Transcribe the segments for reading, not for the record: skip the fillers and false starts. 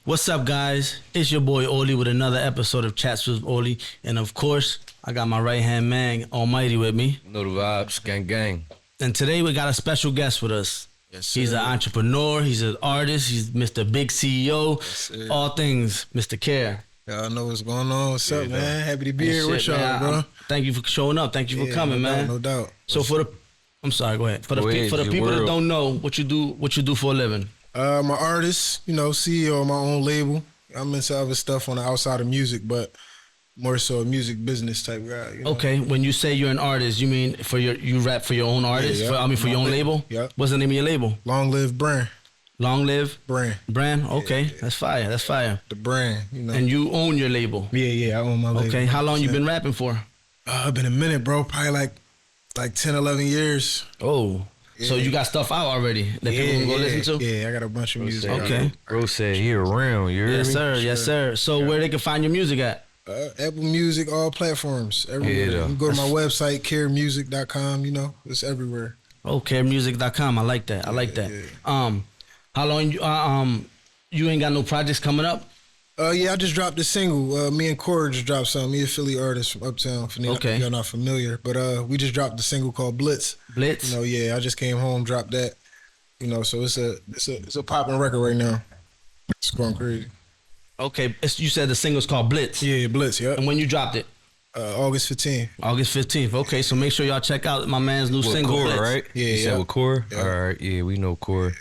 What's up, guys? It's your boy Oli with another episode of Chats with Oli. And of course, I got my right-hand man, Almighty, with me. Know the vibes, gang gang. And today we got a special guest with us. Yes, sir. He's an entrepreneur, he's an artist, he's Mr. Big CEO, sir. all things Mr. Care. Y'all know what's going on. What's up, man? Happy to be And here with shit, y'all, man, bro. Thank you for showing up. Thank you for coming, no man. Doubt, no doubt. So I'm sorry, go ahead. For the Go ahead, your people that world. don't know what you do for a living. I'm an artist, CEO of my own label. I'm into other stuff on the outside of music, but more so a music business type guy. You know? Okay, when you say you're an artist, you mean you rap for your own artist? Yeah, For your own label? Yeah. What's the name of your label? Long Live Brand. Long Live Brand. Okay, that's fire. That's fire. The brand, And you own your label. Yeah, I own my label. Okay, how long you been rapping for? It's been a minute, bro. Probably like 10, 11 years. Oh, so you got stuff out already that people can go listen to? Yeah, I got a bunch of music. Okay. Bro said he around, you heard Yes, me? sir. Yes, sir. So where they can find your music at? Apple Music, all platforms, everywhere. Yeah, you can go to my website, caremusic.com, it's everywhere. caremusic.com. I like that. How long you ain't got no projects coming up? I just dropped a single. Me and Cora just dropped something. Me, a Philly artist from Uptown. Okay. If you're not familiar, but we just dropped the single called Blitz. Blitz? I just came home, dropped that. So it's a popping record right now. It's going crazy. Okay, you said the single's called Blitz. Yeah, Blitz. Yep. And when you dropped it? August 15th. August 15th. Okay, so make sure y'all check out my man's new With single, Core, Blitz. right? Yeah, You said yeah. with Core? Yeah. All right, yeah, we know Core.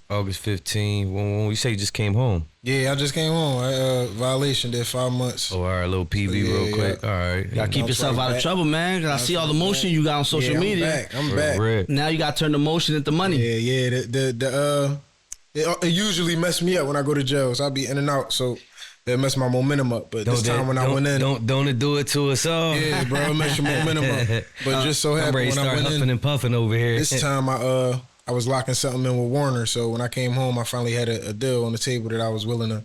August 15th, when we say you just came home. Yeah, I just came home. Violation did 5 months. Oh, all right, little PV Yeah, real yeah. quick. All right. You gotta keep I'm yourself right out of back. trouble, man. Cause I see all the motion you got on social media. I'm back. Red. Now you gotta turn the motion into money. Yeah. It usually mess me up when I go to jail. So I'll be in and out. So that mess my momentum up. But this time when I went in, Don't it do it to us all? yeah, bro, it mess your momentum up. But just so I'm happened ready to when I start went huffing in, and puffing over here. this time I was locking something in with Warner. So when I came home, I finally had a deal on the table that I was willing to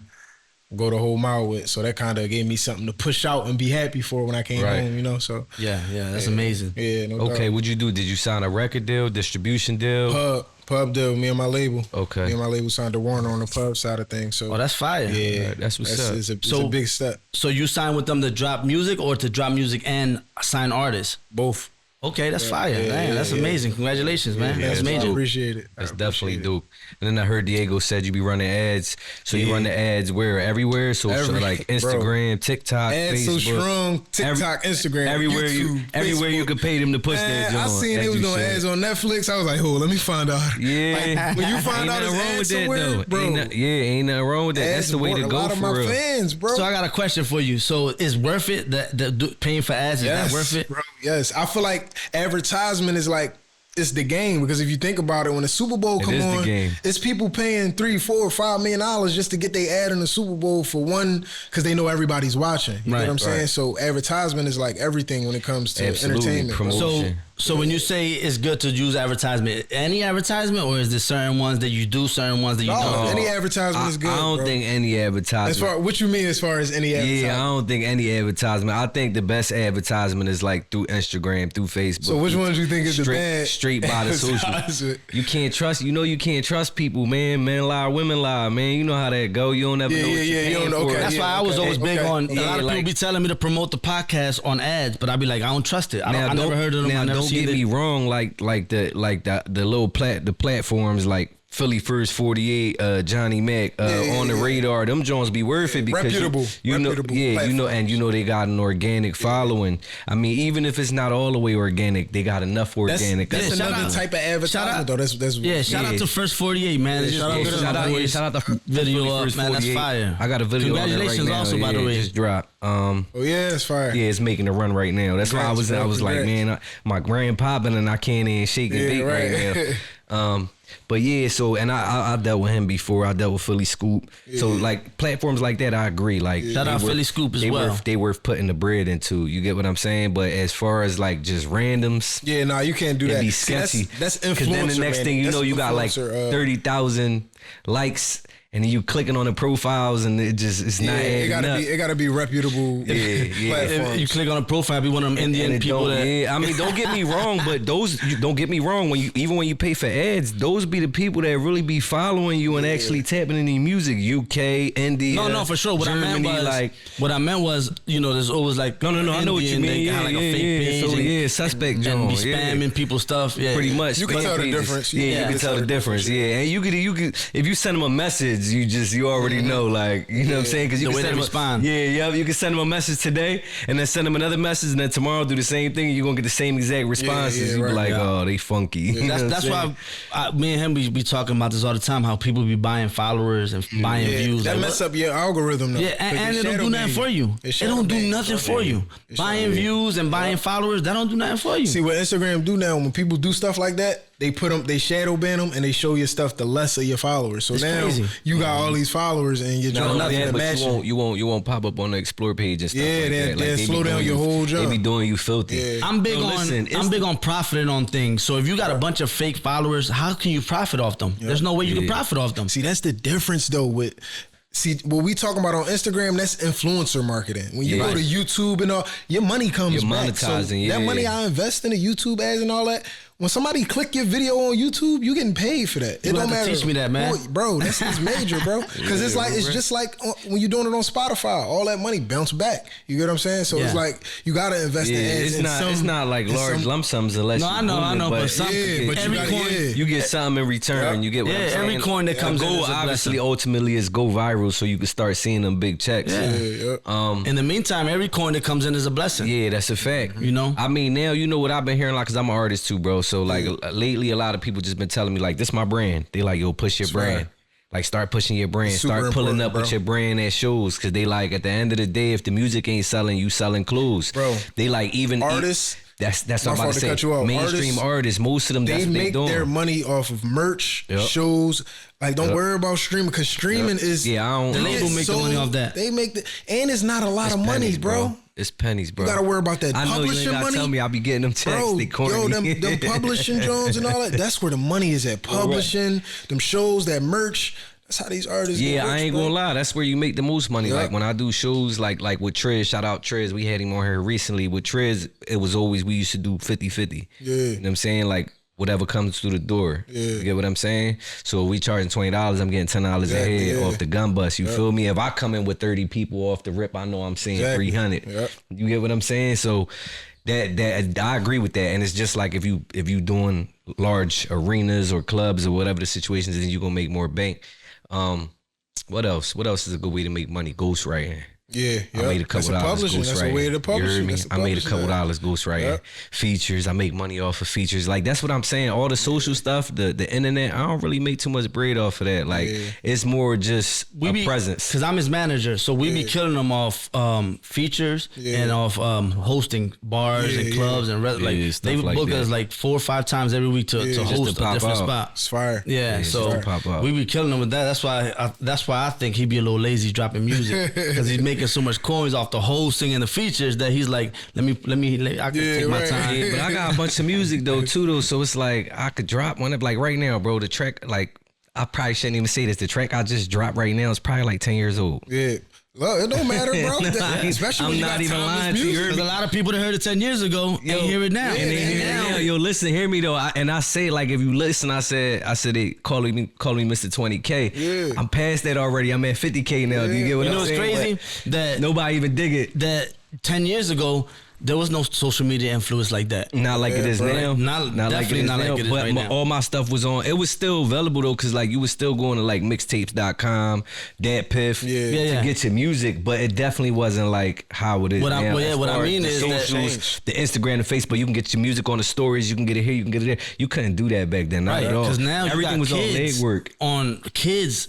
go the whole mile with. So that kind of gave me something to push out and be happy for when I came Right. home. So Yeah, that's amazing. yeah, no Okay, doubt. what'd you do? Did you sign a record deal, distribution deal? Pub deal, me and my label. Okay. Me and my label signed to Warner on the pub side of things. So Oh, that's fire. yeah, That's what's up. It's So- a big step. So you signed with them to drop music or to drop music and sign artists? Both. Okay, that's fire. yeah, Man, that's yeah. amazing. Congratulations, man. Yeah, that's that's major. I appreciate it. That's I definitely appreciate it. dope. And then I heard Diego said you be running ads. So you Yeah. run the ads where? Everywhere? So like Bro. Instagram, TikTok, Ads so Facebook. strong, TikTok, Instagram, Everywhere YouTube, everywhere you Facebook. could pay them to push their Man, joint. I seen as they was you doing said. ads on Netflix. I was like, let me find out. Yeah. When you find Ain't out nothing it's wrong ads with that somewhere, though. bro. Ain't nothing wrong with that. That's Ads the way to brought go a lot of for my real. fans, bro. So I got a question for you. So is worth it? Paying for ads, is that worth it? bro. Yes, I feel like advertisement is like it's the game because if you think about it, when the Super Bowl It come is the on, game. it's people paying $3, $4, $5 million just to get their ad in the Super Bowl for one because they know everybody's watching. You know what I'm saying? right. So advertisement is like everything when it comes to Absolutely. entertainment. bro. Promotion. So when you say it's good to use advertisement, any advertisement, or is there certain ones that you do, certain ones that you No, don't? any advertisement is good. I don't bro. think any advertisement. As far what you mean as far as any advertisement? Yeah, I don't think any advertisement. I think the best advertisement is like through Instagram, through Facebook. So which through- ones you think is the bad Straight by the social. advertisement? You can't trust. You can't trust people, man. Men lie, women lie, man. You know how that go. You don't ever Yeah, know what yeah, you're yeah, you paying don't know. for. Okay, That's yeah, why I was always big okay. on. A Yeah, lot of people like- be telling me to promote the podcast on ads, but I be like, I don't trust it. I Now, never heard of them. Now, I never don't seen get it. me wrong. Like the platforms like Philly First 48, Johnny Mac, on the radar. Them Jones be worth it because Reputable know, and they got an organic following. I mean, even if it's not all the way organic, they got enough organic. That's shout another out- type of shout advertisement out- though. That's Yeah, shout out to First 48, man. They just shout out posted to my them. boys' shout out to video Philly up, First man. That's 48. fire. I got a video on there Congratulations right now. also, by the Yeah, way. it just dropped. Oh yeah, it's fire. Yeah, it's making a run right now. That's why I was Congrats, bro. like, Congrats. man, my grandpopping and I can't even shake and Yeah, bake right now. But yeah, so and I dealt with him before. I dealt with Philly Scoop. So like platforms like that, I agree. Like Shout out Philly Scoop as well. They worth putting the bread into. You get what I'm saying? But as far as like just randoms, Yeah, nah, you can't do it'd that. be See, sketchy. That's influencer. Because then the next man. thing you That's know, you got like influencer, 30,000 likes. and then you clicking on the profiles and it's not adding up. It gotta be reputable platforms. You click on a profile, be one of them Indian people that. Yeah, I mean, don't get me wrong, but don't get me wrong. Even when you pay for ads, those be the people that really be following you and actually tapping in your music. UK, India, No, for sure. Germany, What I meant was, there's always like no. I know what you mean. Got like a fake page So suspect and Jones. be spamming people's stuff. Yeah, Pretty much. You can tell the difference. Yeah, you can tell the difference. Yeah, and you could if you send them a message, you already know, like, you know what I'm saying? Because you The can way send they them respond. you can send them a message today, and then send them another message, and then tomorrow do the same thing, and you're gonna get the same exact responses. You be like, oh, they funky. You know That's what why me and him we be talking about this all the time. How people be buying followers and buying views. That Like, mess up your algorithm though. Yeah, and it don't do nothing for you. It don't do nothing for you. Buying views and buying followers, that don't do nothing for you. See what Instagram do now when people do stuff like that, they put them, they shadow ban them, and they show your stuff the less of your followers. So It's now crazy. you got all these followers and you're trying Not to that, but match. you won't pop up on the explore page and stuff. Yeah, like they'll that. Like, slow be down doing your whole They jump. be doing you filthy. Yeah. I'm big Listen, I'm big on profiting on things. So if you got a bunch of fake followers, how can you profit off them? There's no way you can profit off them. See, that's the difference though with. See, what we talking about on Instagram, that's influencer marketing. When you go to YouTube and all, your money comes You're back. monetizing, That money I invest in the YouTube ads and all that, when somebody click your video on YouTube, you getting paid for that. You It don't have to matter. teach me that, man. Bro, that's major, bro. Because it's just like when you're doing it on Spotify, all that money bounce back. You get what I'm saying? So it's like you gotta invest in ads. It's not like large lump sums unless No, you I know, but some every coin you get something in return. You get what I'm saying? every coin that comes in goal is a obviously blessing. ultimately is go viral so you can start seeing them big checks. In the meantime, every coin that comes in is a blessing. Yeah, that's a fact. You know? I mean, now you know what I've been hearing, like, cause I'm an artist too, bro. So like lately, a lot of people just been telling me like, this my brand. They like, yo, push your brand. right. Like, start pushing your brand. Super Start pulling important, up with bro. your brand at shows, cause they like, at the end of the day, if the music ain't selling, you selling clothes, Bro, They like even artists. That's what My I'm about fault to to say. cut you off. Mainstream artists, most of them, They that's what they make doing. their money off of merch, Yep. shows. Like, don't worry about streaming because streaming is Yeah, I don't. The label make the money off that. They make and it's not a lot of money, pennies, bro. It's pennies, bro. You gotta worry about that I know you publishing ain't gotta money. tell me I be getting them checks. Bro, They corny. yo, them publishing Jones and all that. That's where the money is at. Publishing, them shows, that merch. That's how these artists. Yeah, get rich, I ain't bro. gonna lie. That's where you make the most money. Yeah. Like when I do shows, like with Trez. Shout out Trez. We had him on here recently. With Trez, it was always we used to do 50-50. Yeah. You know what I'm saying? Like whatever comes through the door. Yeah. You get what I'm saying? So if we charging $20, I'm getting $10 Exactly, a head yeah. off the gun bus. You feel me? If I come in with 30 people off the rip, I know I'm seeing Exactly. 300. Yep. You get what I'm saying? So that I agree with that. And it's just like if you doing large arenas or clubs or whatever the situations is, you gonna make more bank. What else? What else is a good way to make money? Ghostwriting. Yeah, I made a couple dollars ghostwriting. That's a way to You publish. heard me? I made a couple dollars ghostwriting. Yep. Features. I make money off of features. Like that's what I'm saying. All the social stuff, the internet. I don't really make too much bread off of that. Like it's more just a presence. Because I'm his manager, so we be killing them off features and off hosting bars and clubs and like stuff they like book that. us like 4 or 5 times every week to Just host to a pop different out. spot. It's fire. Yeah, so just to pop out. we be killing them with that. That's why I think he be a little lazy dropping music because he's making so much coins off the hosting and the features that he's like, I can take my right. time. Yeah, but I got a bunch of music though too though, so it's like I could drop one up like right now, bro. The track, like I probably shouldn't even say this. The track I just dropped right now is probably like 10 years old. Yeah. Look, it don't matter, bro. Especially when I'm you not got even timeless lying to you. music. Because a lot of people that heard it 10 years ago ain't hear it now. And they hear it now. Yo, listen, hear me though. I say like if you listen, I said they calling me Mr. 20K. Yeah. I'm past that already. I'm at 50K now. Do you get what You I'm know what's saying? crazy? That Nobody even dig it. that 10 years ago, there was no social media influence like that. Not like it is bro. now. Not- definitely not like it is But right now. all my stuff was on. It was still available though, cause like you was still going to like mixtapes.com, Dat Piff Yeah. to get your music, but it definitely wasn't like how it is now. As what I far as mean the is that- socials, the Instagram, the Facebook, you can get your music on the stories. You can get it here, you can get it there. You couldn't do that back then, not Right, at all. because now everything you was got on kids legwork. on kids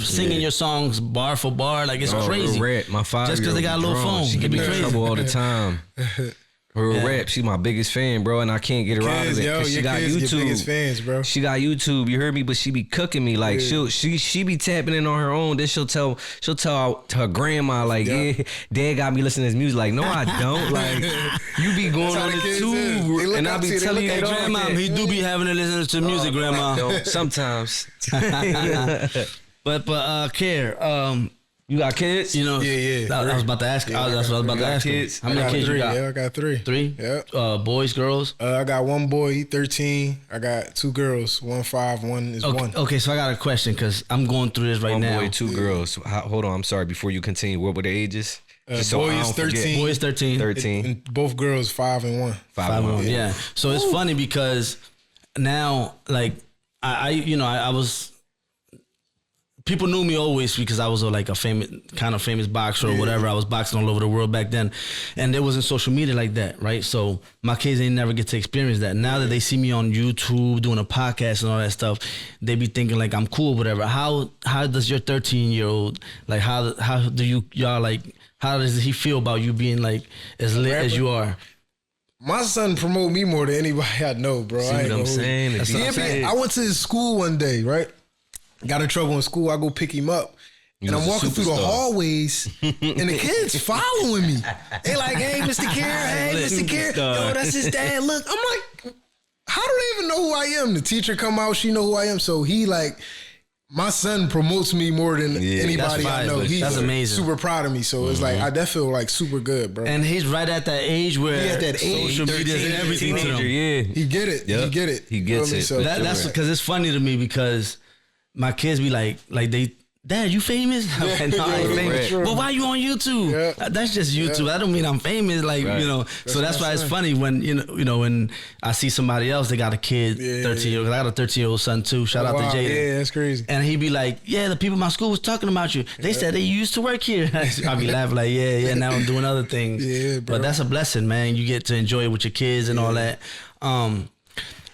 singing your songs bar for bar, like it's crazy. Rap, my 5-year-old Just because they got a little phone, she it get be me in crazy. trouble all the time. Her Yeah. rap, she my biggest fan, bro, and I can't get her out of Kids, it yo, because she your got kids YouTube. your biggest fans, bro. She got YouTube, you heard me, but she be cooking me like she be tapping in on her own. Then she'll tell her grandma like, yeah, Dad got me listening to his music. Like, no, I don't. Like, you be going how on the the kids is. tube, They look and I up to be you, they telling you, look at that all Grandma, day. he do be having to listen to music, Grandma. Yo, sometimes. Care. You got kids? You know, Yeah. I was about to ask. Yeah, That's what I was about to got ask. kids? How many kids three. you got? Yeah, I got 3. 3. Yeah. Boys, girls. I got 1 boy, he 13. I got 2 girls, 1 5, 1 is 1. Okay, so I got a question because I'm going through this right One now. boy, 2 girls. Hold on, I'm sorry. Before you continue, what were their ages? Just boy I is don't forget. 13. Boy is 13. 13. And both girls 5 and 1. 5 5 and 1. yeah. So it's funny because now, like, I was. People knew me always because I was a famous boxer or whatever. I was boxing all over the world back then, and there wasn't social media like that, right? So my kids ain't never get to experience that. Now that they see me on YouTube doing a podcast and all that stuff, they be thinking like I'm cool, whatever. How does your 13-year-old like how do y'all like how does he feel about you being like as lit as you are? My son promote me more than anybody I know, bro. See I ain't what I'm gonna hold you. saying? If Yeah, you- man, I went to his school one day, right? Got in trouble in school. I go pick him up. And was I'm a walking through the superstar. hallways, and the kids following me. They like, hey, Mr. Care, hey, Mr. Care. Yo, that's his dad. Look, I'm like, how do they even know who I am? The teacher come out, she know who I am. So he like, my son promotes me more than anybody that's I know. fire, He's that's amazing. super proud of me. So it's like, I definitely feel like super good, bro. And he's right at that age where He at that age, social media is 13, everything to Teenager, him. yeah. He get it. Yep. He get it. He You gets feel me? it. So, That's because it's funny to me because my kids be like they, Dad, you famous? I'm like, no, I ain't Yeah, famous. true. But why you on YouTube? Yeah. That's just YouTube. I don't mean I'm famous, like Right. you know. So that's why it's funny when you know when I see somebody else they got a kid, 13-year-old. I got a 13-year-old son too. Shout out wow, to Jaden. yeah, that's crazy. And he be like, yeah, the people in my school was talking about you. They said they used to work here. I be laughing like, yeah, now I'm doing other things. Yeah, bro. But that's a blessing, man. You get to enjoy it with your kids and all that.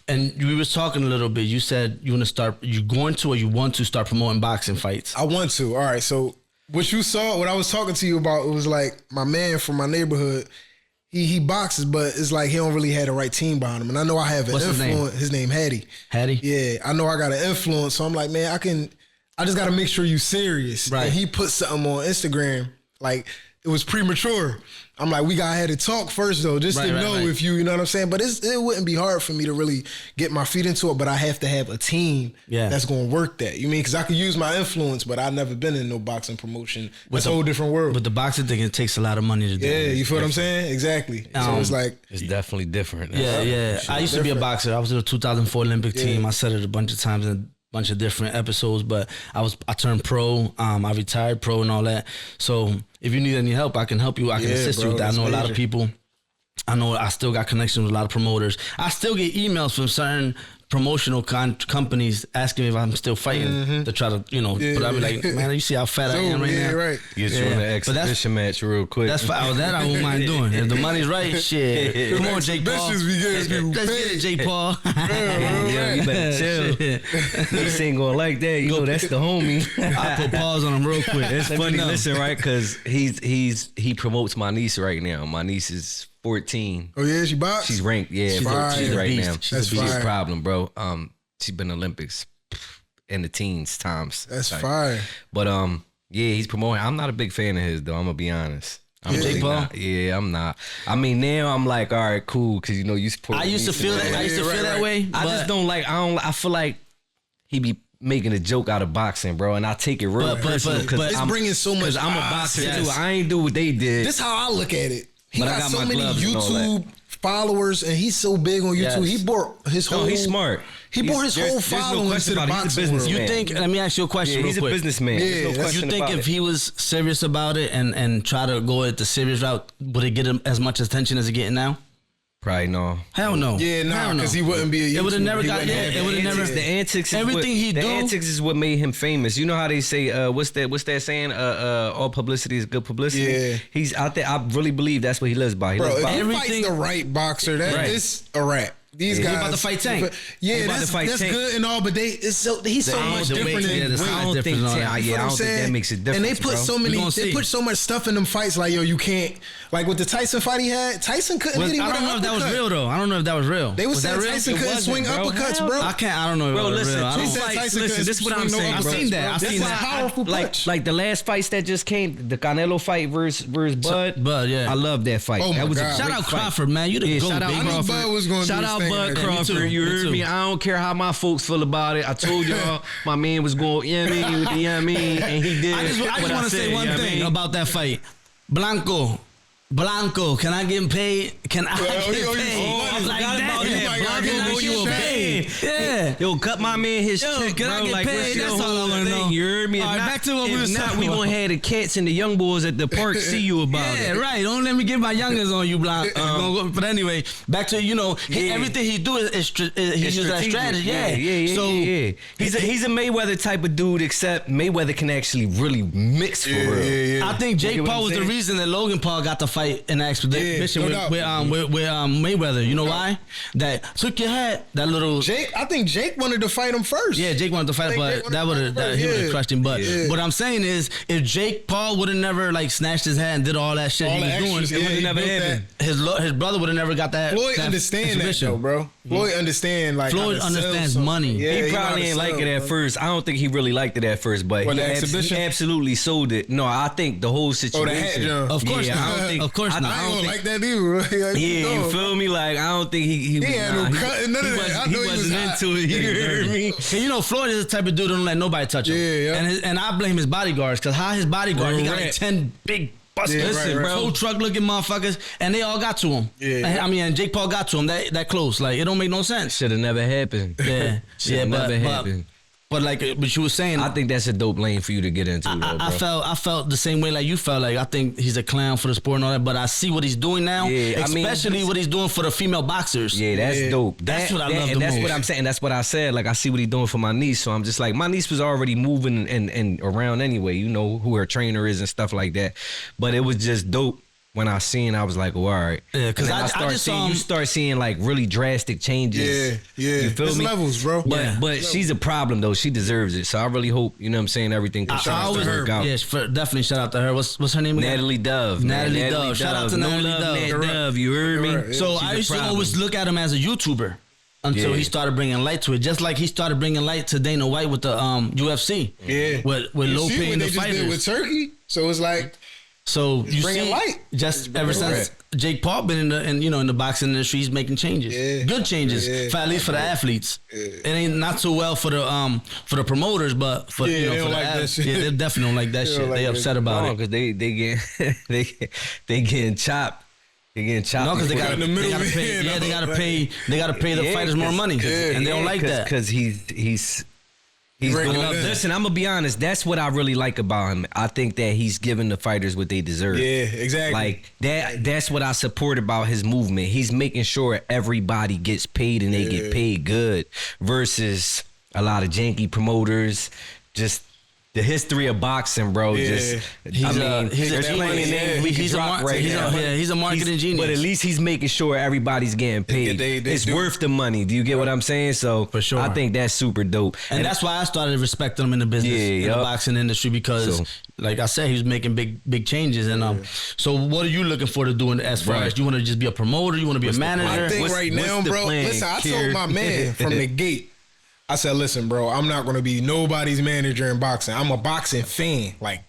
And we was talking a little bit. You said you want to start promoting boxing fights. I want to. All right. So what you saw, what I was talking to you about, it was like my man from my neighborhood. He boxes, but it's like he don't really have the right team behind him. And I know I have an What's his name? influence. His name Hattie. Hattie? Yeah, I know I got an influence. So I'm like, man, I just got to make sure you serious. Right. And he put something on Instagram like it was premature. I'm like, we gotta have to talk first though, just to know if you know what I'm saying. But it wouldn't be hard for me to really get my feet into it. But I have to have a team that's gonna work that. You mean because I could use my influence, but I've never been in no boxing promotion. It's a whole different world. But the boxing thing, it takes a lot of money to do. Yeah, you feel what I'm saying? Exactly. So it's like, It's definitely different. Yeah. I used to be a boxer. I was in the 2004 Olympic team. I said it a bunch of times in a bunch of different episodes, but I turned pro. I retired pro and all that. So if you need any help, I can help you. I can assist you with that. I know a lot of people. I know I still got connections with a lot of promoters. I still get emails from certain promotional companies asking me if I'm still fighting to try to, but I'm like, man, you see how fat I am right now? right. Get you in an exhibition match real quick. That's fine. That I won't mind doing. If the money's right, shit. Come on, Jake Paul. Exhibitions be getting people Let's get it, Jake Paul. Yeah, you better chill. This ain't going like that. You know, that's the homie. I put pause on him real quick. It's Let me funny, know. listen, right? Because he promotes my niece right now. My niece is 14. Oh yeah, she box? She's ranked, fire. 14 She's a right beast. now. She's a She's beast. a problem, bro. She's been Olympics in the teens times. That's Like, fire. But yeah, he's promoting. I'm not a big fan of his though. I'm gonna be honest. I'm Yeah. really Jake Paul? not. Yeah, I'm not. I mean, now I'm like, all right, cool, because you support. I used to feel that. I used to feel that way. I just but- don't like. I feel like he be making a joke out of boxing, bro, and I take it real But- personal but because It's I'm bringing so much. because I'm a eyes boxer to too. this. I ain't do what they did. This how I look at it. He But I got got so my many gloves and all YouTube followers, and he's so big on YouTube. Yes. He brought his whole. No, he's smart. He brought his whole there's no following question to the about it. He's a boxing businessman. world. You think? Let me ask you a question. Yeah, he's a real quick. businessman. There's no Yeah, question You think about if it. he was serious about it and try to go at the serious route, would it get him as much attention as it getting now? Probably no. Hell no. Yeah, nah, Hell no. 'cause he wouldn't be a It would have YouTuber. never He got. wouldn't Yeah, have it would have never. The antics. Everything he the do- antics is what made him famous. You know how they say, what's that saying? All publicity is good publicity. Yeah. He's out there. I really believe that's what he lives by. He Bro, lives if by he Everything- fights the right boxer, that Right. it's a wrap. These Yeah. guys He about to fight Tank. Yeah, He about to that's, fight that's Tank. good and all, but he's so much the weight, different yeah, than the size I don't think. difference and all that. I You know don't what I'm think that saying? makes a difference. And they put bro. so many, gonna they see. put so much stuff in them fights. Like, yo, you can't Like with the Tyson fight he had, Tyson couldn't hit him. I don't know if that was real though. I don't know if that was real. They was saying that real? Tyson couldn't swing uppercuts, bro. I don't know. Bro, if listen, real. I two don't- fights. Tyson Listen, couldn't this is what I'm swing no saying. I've bro. seen that. I've This seen was a that. powerful punch. Like the last fights that just came, the Canelo fight versus Bud. Bud, yeah. I love that fight. Oh my that was God. a Shout great out fight. Crawford, man. You the Yeah, GOAT, shout out baby. I knew Crawford. Bud was gonna do Shout his out thing Bud in that. Crawford. Me too. You Me heard too. me. I don't care how my folks feel about it. I told y'all my man was going, you know what I mean, with the, you know what I mean, and he did. I just what want to say said, one you know what I thing mean? about that fight. Blanco, can I get paid? Can I get paid? I forgot about He that. might gotta Blanco, get know you paid. paid. Yeah. Yo, cut my man his Yo, check, can bro. I get Like, paid? what's your That's all I whole wanna thing? know. You heard me? All right, back to what we if was not, talking we about. gonna have the cats and the young boys at the park see you about Yeah, it. right. Don't let me get my youngins on you, Blanco. But anyway, back to Yeah. everything he do is he uses that strategic. strategy. Yeah. So yeah. He's a Mayweather type of dude, except Mayweather can actually really mix for real. I think Jake You get what Paul I'm was the saying? reason that Logan Paul got the fight in the exhibition no with doubt. Mayweather. You know why? That took your head. That little. I think Jake wanted to fight him first. Yeah, Jake wanted to fight, Jake but wanted that to would fight have first, he would yeah. have crushed him. But Yeah. what I'm saying is, if Jake Paul would have never like snatched his head and did all that shit All he the was extras, doing, yeah, he never built happened. that. his brother would have never got that. Floyd that understand that exhibition. though, bro. Floyd understand like Floyd how to sell understands something. money. Yeah, He know how probably to ain't like sell, it at bro. first. I don't think he really liked it at first, but What, he, the exhibition? he absolutely sold it. No, I think the whole situation. hat jump. Of course yeah, not. I don't think, Of course I, not. I I don't ain't gonna think, like that either. Like, yeah, you feel me? Like I don't think he was, had no cut, none of that. I He know he was wasn't hot. into it. You heard me? And you know, Floyd is the type of dude that don't let nobody touch him. Yeah. And I blame his bodyguards because how his bodyguard, he got like Correct. 10 big busters, Yeah, right, right. tow truck looking motherfuckers, and they all got to him. Yeah. I mean, and Jake Paul got to him that close. Like it don't make no sense. Should have never happened. Yeah, Should have never happened. But like, but you were saying, I think that's a dope lane for you to get into, though, bro. I felt the same way like you felt. Like I think he's a clown for the sport and all that. But I see what he's doing now, Yeah, I mean, especially what he's doing for the female boxers. Yeah, that's Yeah. dope. That's what I love and the that's most. what I'm saying. That's what I said. Like I see what he's doing for my niece, so I'm just like, my niece was already moving and around anyway. You know who her trainer is and stuff like that. But it was just dope. When I seen, I was like, well, all right. Yeah, 'cause And then I start just seeing, saw him- you start seeing like really drastic changes. Yeah. You feel There's me? levels, bro. But Yeah. but she's a problem though. She deserves it. So I really hope, you know what I'm saying, everything can I always work out. yes, definitely shout out to her. What's her name again? Natalie Dove. man. Natalie Dove. Shout out to no Natalie love, Dove. Nat Correct. Dove. You heard me? Correct, yeah. So She's I a used to problem. always look at him as a YouTuber until Yeah. he started bringing light to it. Just like he started bringing light to Dana White with the UFC. Yeah. With You Lope see what and they the just did with fighters. Turkey? So it's like, So you bringing see, light. just ever since Correct. Jake Paul been in the boxing industry, he's making changes. Yeah. Good changes, Yeah. for at least for the athletes. It ain't not so well for the promoters, but for Yeah, they for don't the like that athletes, shit. yeah, they definitely don't like that They shit. don't like They that. upset about it. because they get they getting chopped. They getting chopped. No, because they before gotta, in the they gotta middle, pay. man. Yeah, they gotta pay the Yeah, fighters more 'cause- money, and they don't like that. because he's Breaking doing. it down. Listen, I'm gonna be honest. That's what I really like about him. I think that he's giving the fighters what they deserve. yeah, exactly. Like that. That's what I support about his movement. He's making sure everybody gets paid and they get paid good. Versus a lot of janky promoters. Just the history of boxing, bro. Yeah. Just He's I a- mean, he's a there's genius. plenty of names we He's can a drop mar- right he's a- now. yeah, he's a marketing genius. But at least he's making sure everybody's getting paid. they It's do. worth the money. Do you get what I'm saying? So For sure. I think that's super dope. And that's why I started respecting him in the business, Yeah, in the yup. boxing industry, because, So- like I said, he was making big changes. And so, what are you looking for to do as far Right. as you want to just be a promoter? You want to be a manager? I think What's- right what's now, the bro. plan, Listen, I Kier? told my man from the gate. I said, listen, bro, I'm not gonna be nobody's manager in boxing. I'm a boxing fan, like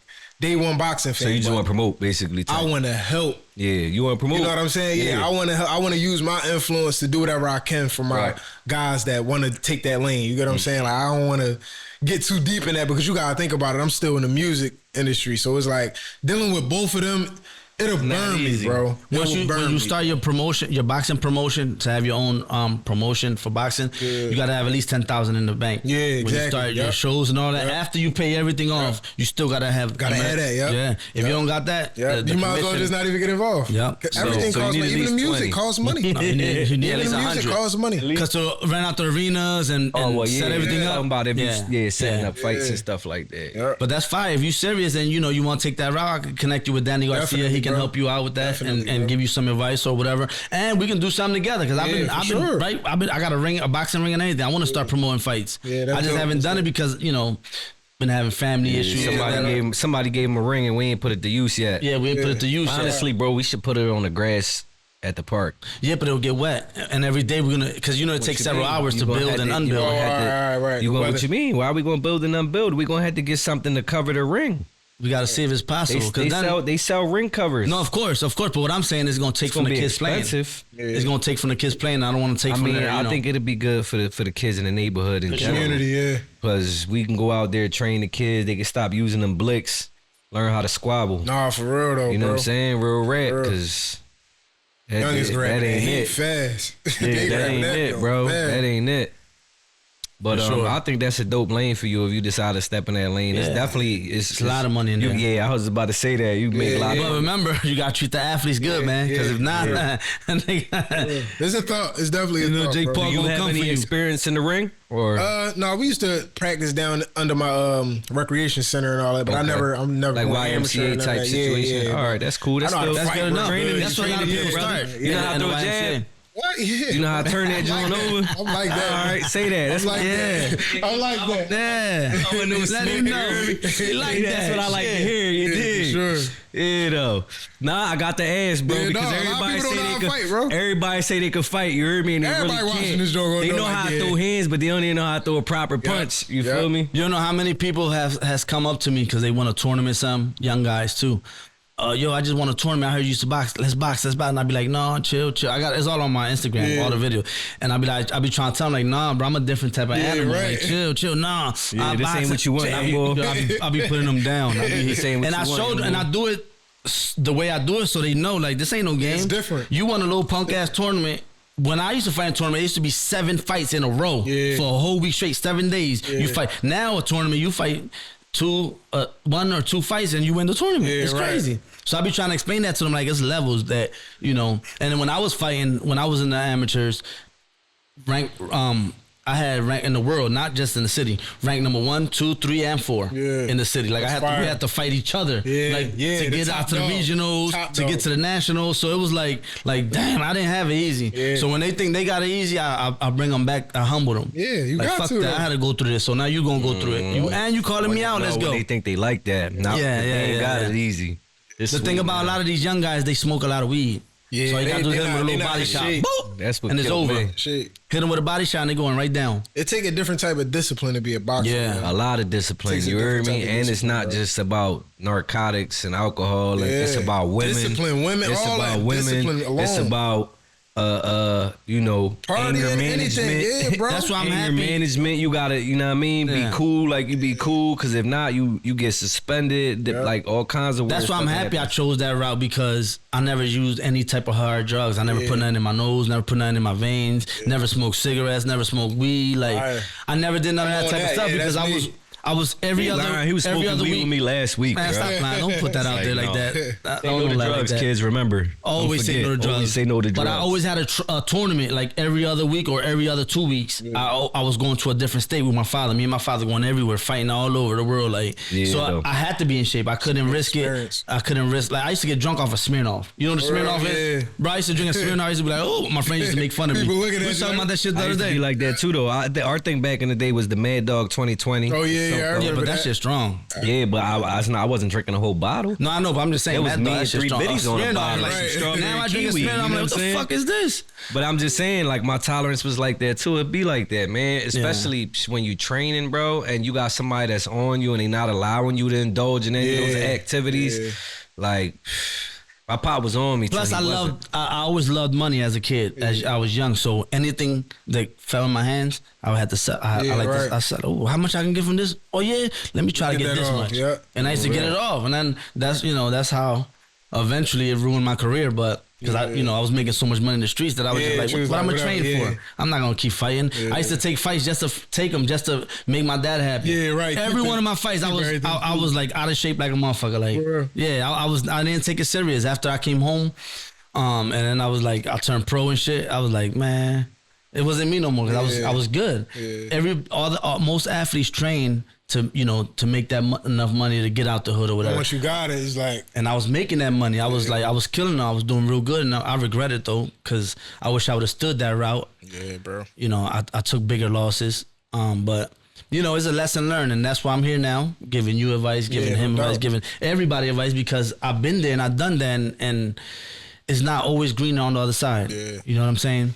day one boxing fan. So you just but want to promote, basically. I want to help. Yeah, you want to promote. You know what I'm saying? Yeah, I want to use my influence to do whatever I can for my Right. guys that want to take that lane. You get what I'm saying? Like I don't want to get too deep in that because you gotta think about it. I'm still in the music industry, so it's like dealing with both of them. It'll burn me, easy. bro. Once It will burn when you me. start your promotion, your boxing promotion, to have your own promotion for boxing, you got to have at least 10,000 in the bank. Yeah, When you exactly. start your Yep. shows and all that, Yep. after you pay everything off, you still got to have Gotta have that, yep. Yeah, if Yep. you don't got that, Yeah, the you might as well commission- just not even get involved. Yep. 'Cause So- everything so you costs need money. at Even the least music 20. costs money. No, you need at Even least the music 100. costs money. Because to rent out the arenas and set everything Talking up. about if you setting Yeah. up fights Yeah. and stuff like that. Yeah. But that's fine. If you're serious and you want to take that route, I can connect you with Danny Garcia. Definitely, He can bro. help you out with that Definitely, and bro. give you some advice or whatever. And we can do something together because I've been for sure. I got a boxing ring and anything. I want to start promoting fights. Yeah, that's I just dope. haven't done it because been having family issues. Somebody gave him a ring and we ain't put it to use yet. Yeah, we ain't put it to use. Honestly, bro, we should put it on the grass at the park. Yeah, but it'll get wet, and every day we're gonna, because it takes several hours to build and unbuild. Right. What you mean? Why are we gonna build and unbuild? We gonna have to get something to cover the ring. We gotta see if it's possible. They sell ring covers. No, of course. But what I'm saying is, it's gonna take from the kids playing. It's gonna take from the kids playing. I don't want to take from their. I think it'd be good for the kids in the neighborhood and community. Yeah, because we can go out there, train the kids. They can stop using them blicks, learn how to squabble. Nah, for real though. You know what I'm saying? Real rap, because youngest that ain't it. Fast. Yeah, that ain't it, bro. Man. That ain't it. But I think that's a dope lane for you if you decide to step in that lane. Yeah. It's definitely it's a lot of money in there. Yeah, I was about to say that. You make a lot of money. But remember, you gotta treat the athletes good, man. Because if not, there's a thought. It's definitely a thought. Jake Paul Do you have any experience in the ring? Or no, we used to practice down under my recreation center and all that, but I'm never like YMCA type situation. All right, that's cool. That's good enough. That's what a lot of people start. You know how to throw a jab? What? Yeah. You know how to turn that joint over? I'm like that. All right, say that. That's like that. I like that. Yeah. Let him know. Like that's what I like to hear. You dig? Sure. Yeah, though. Nah, I got the ass, bro. Yeah, because everybody say they can fight, bro. Everybody say they can fight. You heard me? And everybody really watching can't. this joke. They know how to throw hands, but they don't even know how to throw a proper punch. You feel me? You don't know how many people has come up to me because they want a tournament. Some young guys too. Yo, I just want a tournament. I heard you used to box. Let's box. And I'd be like, no, chill. It's all on my Instagram, all the video. And I'd be trying to tell them like, nah, bro, I'm a different type of animal. Right. Like, chill, nah. Yeah, this ain't what you want. I'll be putting them down. I do it the way I do it, so they know like this ain't no game. It's different. You want a little punk ass tournament. When I used to fight in a tournament, it used to be 7 fights in a row for a whole week straight, 7 days. You fight. Now a tournament, you fight 1 or 2 fights and you win the tournament. It's crazy. So I be trying to explain that to them, like it's levels that, And then when I was fighting, when I was in the amateurs, I had rank in the world, not just in the city. Rank number 1, 2, 3, and 4 in the city. Like we had to fight each other, to get out to the regionals, to get to the nationals. So it was like damn, I didn't have it easy. Yeah. So when they think they got it easy, I bring them back. I humble them. Yeah, you like, got fuck to. That. I had to go through this, so now you gonna go through it. You calling me out? Let's go. They think they like that. They ain't got it easy. The thing about a lot of these young guys, they smoke a lot of weed. Yeah, so you got to hit them with a little body shot. Boop, that's what and it's over. Hit them with a body shot and they going right down. It take a different type of discipline to be a boxer. Yeah, a lot of discipline. You heard me? And it's not just about narcotics and alcohol. It's about women. Discipline, women. It's all about that women. Discipline alone. It's about anger management. Yeah, bro. That's why I'm anger happy. management. You gotta, you know what I mean? Be cool. Like you be cool, because if not, you get suspended. Like all kinds of. That's why I'm happy I chose that route, because I never used any type of hard drugs. I never put nothing in my nose. Never put nothing in my veins. Never smoked cigarettes. Never smoked weed. Like I never did none of that type of stuff because I was every other He was smoking other weed week with me last week. Man, stop lying. Don't put that out there like that. Say no to drugs, kids. Remember. Always say no to drugs. Always say no to drugs. But I always had a tournament like every other week or every other 2 weeks. I was going to a different state with my father. Me and my father going everywhere, fighting all over the world. I had to be in shape. I couldn't risk it. I couldn't risk. Like I used to get drunk off of Smirnoff. You know what a Smirnoff is? Bro, I used to drink a Smirnoff. I used to be like, oh, my friends used to make fun of me. People looking at we you talking about that shit the I other used to day. be like that too, though. Our thing back in the day was the Mad Dog 2020. Oh yeah, I remember but that shit's strong. Yeah, but I wasn't drinking a whole bottle. No, I know, but I'm just saying. It was me and 3 strong. biddies on the bottle. Like, now I drink a Smirnoff. I'm like, what the fuck is this? But I'm just saying, like, my tolerance was like that too. It'd be like that, man. Especially when you training, bro, and you got somebody that's on you and they not allowing you to indulge in any of those activities. Like, my pop was on me. Plus, I always loved money as a kid, as I was young. So anything that fell in my hands, I would have to sell. I said, oh, how much I can get from this? Oh yeah, let me try to get this much. Yeah. And I used to get it off, and then that's how eventually it ruined my career. But because I was making so much money in the streets that I was just like, what I'm gonna train for? I'm not gonna keep fighting. I used to take fights just to take them, just to make my dad happy. Yeah, right. Every one of my fights, I was like out of shape like a motherfucker. Like, I didn't take it serious after I came home. And then I was like, I turned pro and shit. I was like, man, it wasn't me no more because I was good. Yeah. Most athletes train to make that enough money to get out the hood or whatever. Once you got it, it's like. And I was making that money. I was like, I was killing it. I was doing real good, and I regret it though, because I wish I would have stood that route. Yeah, bro. I took bigger losses. But you know, it's a lesson learned, and that's why I'm here now, giving you advice, giving him no advice, doubt. giving everybody advice, because I've been there and I've done that, and it's not always greener on the other side. Yeah. You know what I'm saying?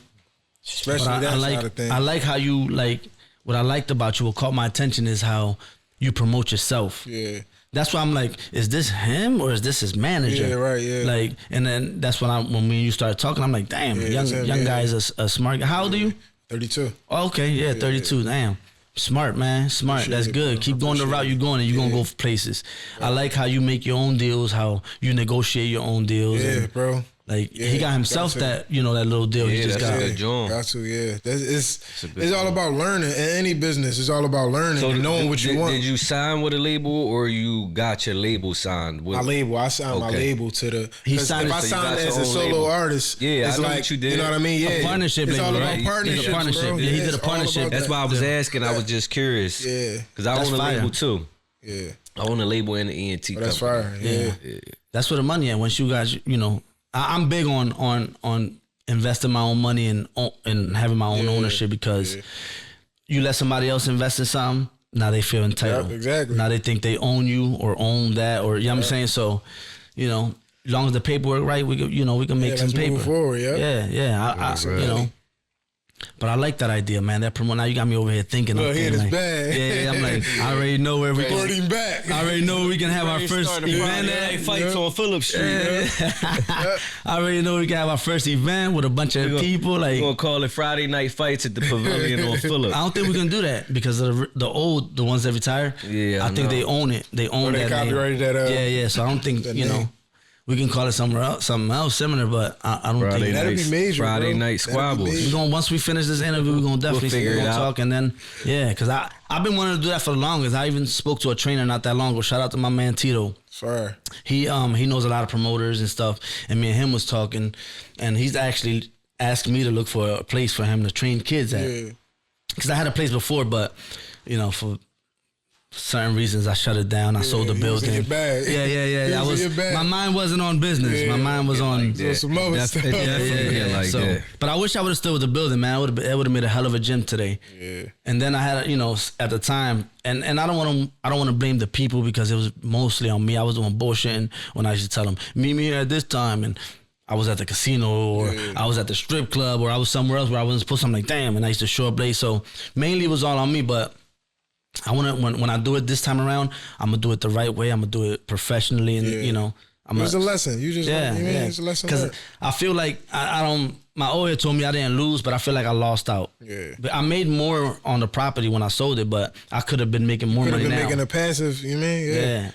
Especially But that side of things. I like how you like. What I liked about you, what caught my attention, is how you promote yourself. Yeah. That's why I'm like, is this him or is this his manager? Yeah, right, yeah. Like, and then that's when me and you started talking, I'm like, damn, Yeah, young that's him, young yeah. guy is a smart guy. How old are you? 32. Oh, okay, yeah, 32. Damn. Smart, man. Smart. Appreciate That's it, good. bro. Keep going the route you're going, and you're going to go for places. I like how you make your own deals, how you negotiate your own deals. Yeah, and, bro. like, Yeah, he got himself got to. that, you know, that little deal he Yeah, just that's got. a good joint. Got to, yeah. It's a good all joint. about learning. In any business, it's all about learning and knowing what you want. Did you sign with a label or you got your label signed? With, My label, I signed my Okay. label to the. He 'cause signed if it, I so you signed got as your a own solo label. artist, Yeah, it's I know like, what you did. You know what I mean? Yeah, A partnership It's all label, about right? It's a partnerships, partnership. bro. Yeah, he did a it's all partnership. about That's that. why I was Yeah. asking. I was just curious. Yeah, Because I That's own a fire. label too. yeah. I own a label and an ENT That's company. fire. Yeah. That's where the money at. Once you guys, you know, I'm big on investing my own money and having my own ownership, because you let somebody else invest in something, now they feel entitled. Yep, exactly. Now they think they own you or own that, or you know what I'm saying. So, you know, as long as the paperwork right, we can make some let's paper. move forward, yeah. I you know. But I like that idea, man. That promote. Now you got me over here thinking. Look, I'm here thinking it's like, bad. yeah, I'm like, I already know where we Brought can. him back. I already know we can have our first event. Fights on Phillip Street. I already know we can have our first event with a bunch of people. Like, We're gonna call it Friday Night Fights at the Pavilion on Phillip. I don't think we can do that because of the ones that retire. Yeah, I I think know. they own it. They own they that name. copyrighted that, yeah. So I don't think that you know. name. We can call it something else similar, but I don't Friday think That'd be major, Friday bro. Night That'd be Squabbles. major. we're gonna, once we finish this interview, we're gonna definitely figure it out. talk, and then because I've been wanting to do that for the longest. I even spoke to a trainer not that long ago. Shout out to my man Tito. Fire. He knows a lot of promoters and stuff, and me and him was talking, and he's actually asked me to look for a place for him to train kids at. Yeah. Because I had a place before, but you know, for certain reasons, I shut it down. I sold the he was in building. your bag. Yeah. He I was in your bag. my mind wasn't on business. Yeah. My mind was on. So some other stuff. Yeah, like so, that. but I wish I would have still with the building, man. It would have made a hell of a gym today. Yeah. And then I had, you know, at the time, and I don't want to blame the people because it was mostly on me. I was doing bullshitting when I used to tell them, meet me here at this time, and I was at the casino or I was at the strip club or I was somewhere else where I wasn't supposed to. I'm like, damn, and I used to show up late. So mainly it was all on me, but I want to, when I do it this time around, I'm going to do it the right way. I'm going to do it professionally and, you know. It was a lesson. You just, it's a lesson Because learned. I feel like I don't, my old head told me I didn't lose, but I feel like I lost out. Yeah. But I made more on the property when I sold it, but I could have been making more Could have money been now. making a passive, you mean?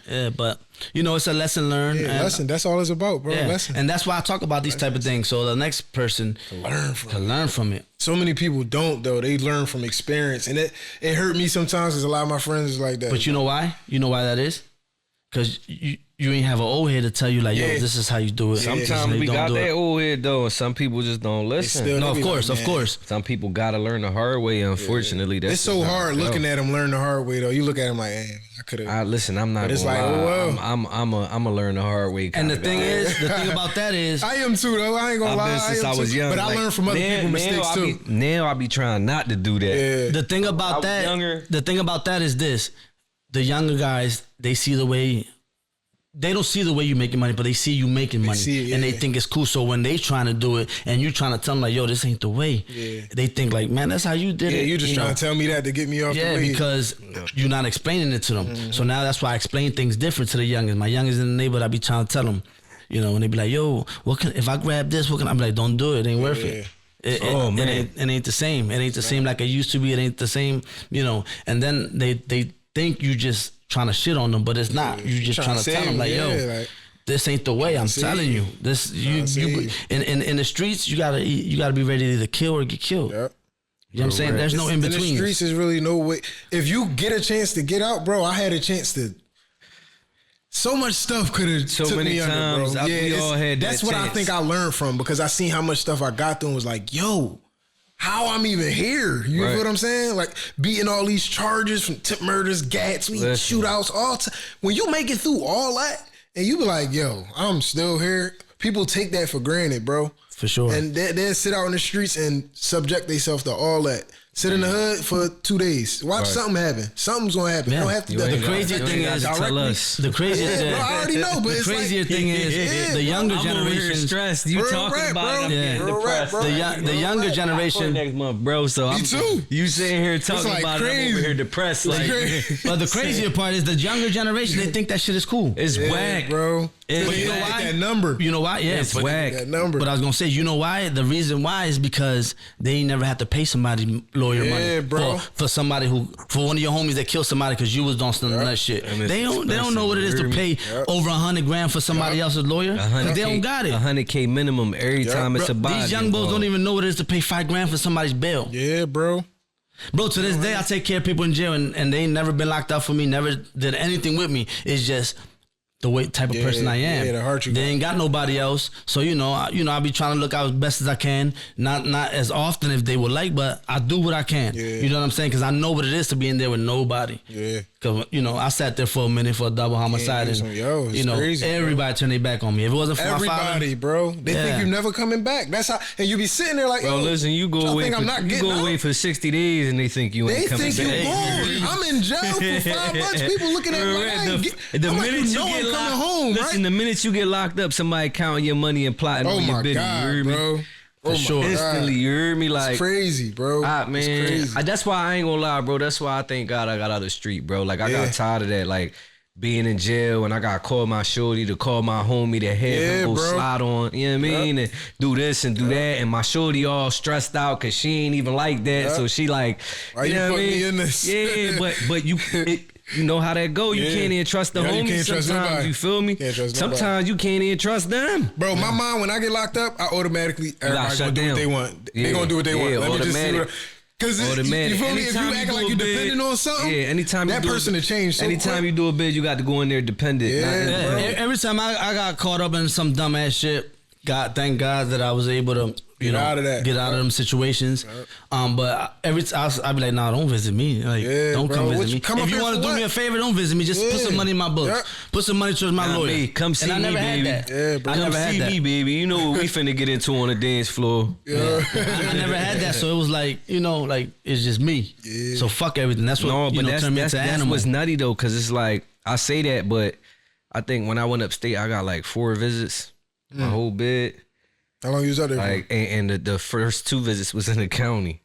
Yeah, but you know, it's a lesson learned. Yeah, and, lesson. That's all it's about, bro. yeah, Lesson. and that's why I talk about these type of things. So the next person Learn from can learn from it. So many people don't though. They learn from experience, and it hurt me sometimes because a lot of my friends is like that. But you know why? You know why that is? Because you ain't have an old head to tell you like, yo, Yeah. this is how you do it. This is how Sometimes you we don't got do that it. old head though, and some people just don't listen. still- No, They of be course, like, of man. course. Some people gotta learn the hard way. Unfortunately, that's it's so just how hard it looking go. at them learn the hard way though. You look at them like, man, I could have. Listen, I'm not. But it's gonna like, lie. oh, well. I'm a learn the hard way. And kinda the thing guy. is, the thing about that is, I am too though. I ain't gonna I've lie. been since am I was too. young. But I Like, learned from other people's mistakes too. Now I be trying not to do that. Yeah. the thing about was that, younger. the thing about that is this: the younger guys, they see the way. They don't see the way you making money, but they see you making money, see it, and they yeah. think it's cool. So when they trying to do it, and you trying to tell them like, "Yo, this ain't the way," they think like, "Man, that's how you did Yeah, it." you just know? trying to tell me that to get me off the Yeah, way. because you're not explaining it to them. So now that's why I explain things different to the youngest. My youngest in the neighborhood, I be trying to tell them, you know, and they be like, "Yo, what can if I grab this? What can I be like? Don't do it. It ain't worth it. It ain't the same. It ain't the same like it used to be. It ain't the same, you know." And then they think you just trying to shit on them, but it's not. You just trying to tell them like, "Yo, this ain't the way." I'm telling you, this you in the streets. You gotta be ready to either kill or get killed. Yep. You know what I'm saying? There's no in In the between. streets is really no way. If you get a chance to get out, bro, I had a chance to. So much stuff could have So took many me under, times, bro. we it's- all had that that's what I chance. think I learned from because I seen how much stuff I got through and was like, yo, how I'm even here. You Right. feel what I'm saying? Like beating all these charges from tip murders, gats, Listen. shootouts, all time. When you make it through all that and you be like, yo, I'm still here. People take that for granted, bro. For sure. And they'll sit out in the streets and subject themselves to all that. Sit in the hood for 2 days. Watch something happen. Something's gonna happen. Yeah. You don't have to. The craziest thing is, tell us. the craziest Yeah, bro, I already know, but the it's craziest like, thing is the younger generation. stressed. You Real talking rap, about bro. it, I'm getting Real rap, depressed. bro. The younger Real rap. generation. Next month, bro. So Me too. You sitting here talking like about it, I'm crazy. over here depressed. Like But the crazier part is the younger generation. They think that shit is cool. it's Yeah, whack, bro. It's But you know whack. why? That number. You know why? Yeah, It's but, whack. That number. but I was gonna say, you know why? The reason why is because they ain't never had to pay somebody lawyer Yeah, money bro. for somebody for one of your homies that killed somebody because you was doing some nut shit. And it's They don't know what it is to expensive, pay over $100,000 for somebody else's lawyer. 'Cause they don't got it. $100K minimum every time it's a body. These young bulls don't even know what it is to pay $5,000 for somebody's bail. Yeah, bro. Bro, to this day, I take care of people in jail, and they ain't never been locked up for me, never did anything with me. It's just the way type of person I am. yeah, the heart you they got. ain't got nobody else, so I be trying to look out as best as I can. Not as often if they would like, but I do what I can. Yeah. You know what I'm saying? Because I know what it is to be in there with nobody. Yeah. Because I sat there for a minute for a double homicide, it's crazy, bro. everybody turned their back on me. If it wasn't for my Everybody, father, bro. They think Yeah. you're never coming back. That's how. And you be sitting there like, Bro, yo, listen, you go y'all away. think I'm not You getting go out? away for 60 days, and they think you They ain't coming think you back. gone. I'm in jail for 5 months. People looking at me like, I ain't get, The I'm like, minute you know you I'm get coming locked, home, listen. right? The minute you get locked up, somebody counting your money and plotting Oh on your my business. You God, heard me? bro. Oh my sure. God. Instantly, you heard me? It's Like, crazy, bro. man, It's crazy. that's why I ain't gonna lie, bro. That's why I thank God I got out of the street, bro. Like, I Yeah. got tired of that, like being in jail, and I got to call my shorty to call my homie to have Yeah, him go bro. slide on. You know what I mean? And do this and do that, and my shorty all stressed out because she ain't even like that. So she like, Why you know what I put me mean? in this? Yeah, but you know how that go. You Yeah. can't even trust the Yeah, you homies can't trust sometimes. nobody. You feel me? Can't trust nobody. Sometimes you can't even trust them. Bro, my mind, when I get locked up, I automatically, everybody shut gonna do what down. they want. Yeah. They gonna do what they want. Yeah, Let me just see automatic. what. Because you Automatic. feel me? If you Anytime act do like a you bid, depending on something, yeah, anytime that you do person to change. So anytime quick. you do a bid, you got to go in there dependent. Yeah, Not- Yeah, bro. every time I got caught up in some dumbass shit, thank God that I was able to Get out of that. get out of them situations. But every time I be like, nah, don't visit me. Like, Yeah, don't bro. come What visit you me. come up If you here want to for do me what? a favor, don't visit me. Just put Yeah. some money in my book. Yeah. Put some money towards my Nah, lawyer. me, come see and I me, never baby. had that. Yeah, bro. I Come never had see that. me, baby. You know what we finna get into on the dance floor. I never had that, so it was like, like it's just me. Yeah. So fuck everything. That's what No, but turned me that's into an animal. what's nutty though, because it's like I say that, but I think when I went upstate, I got like 4 visits, my whole bid. How long you was out there? Like, and the first 2 visits was in the county.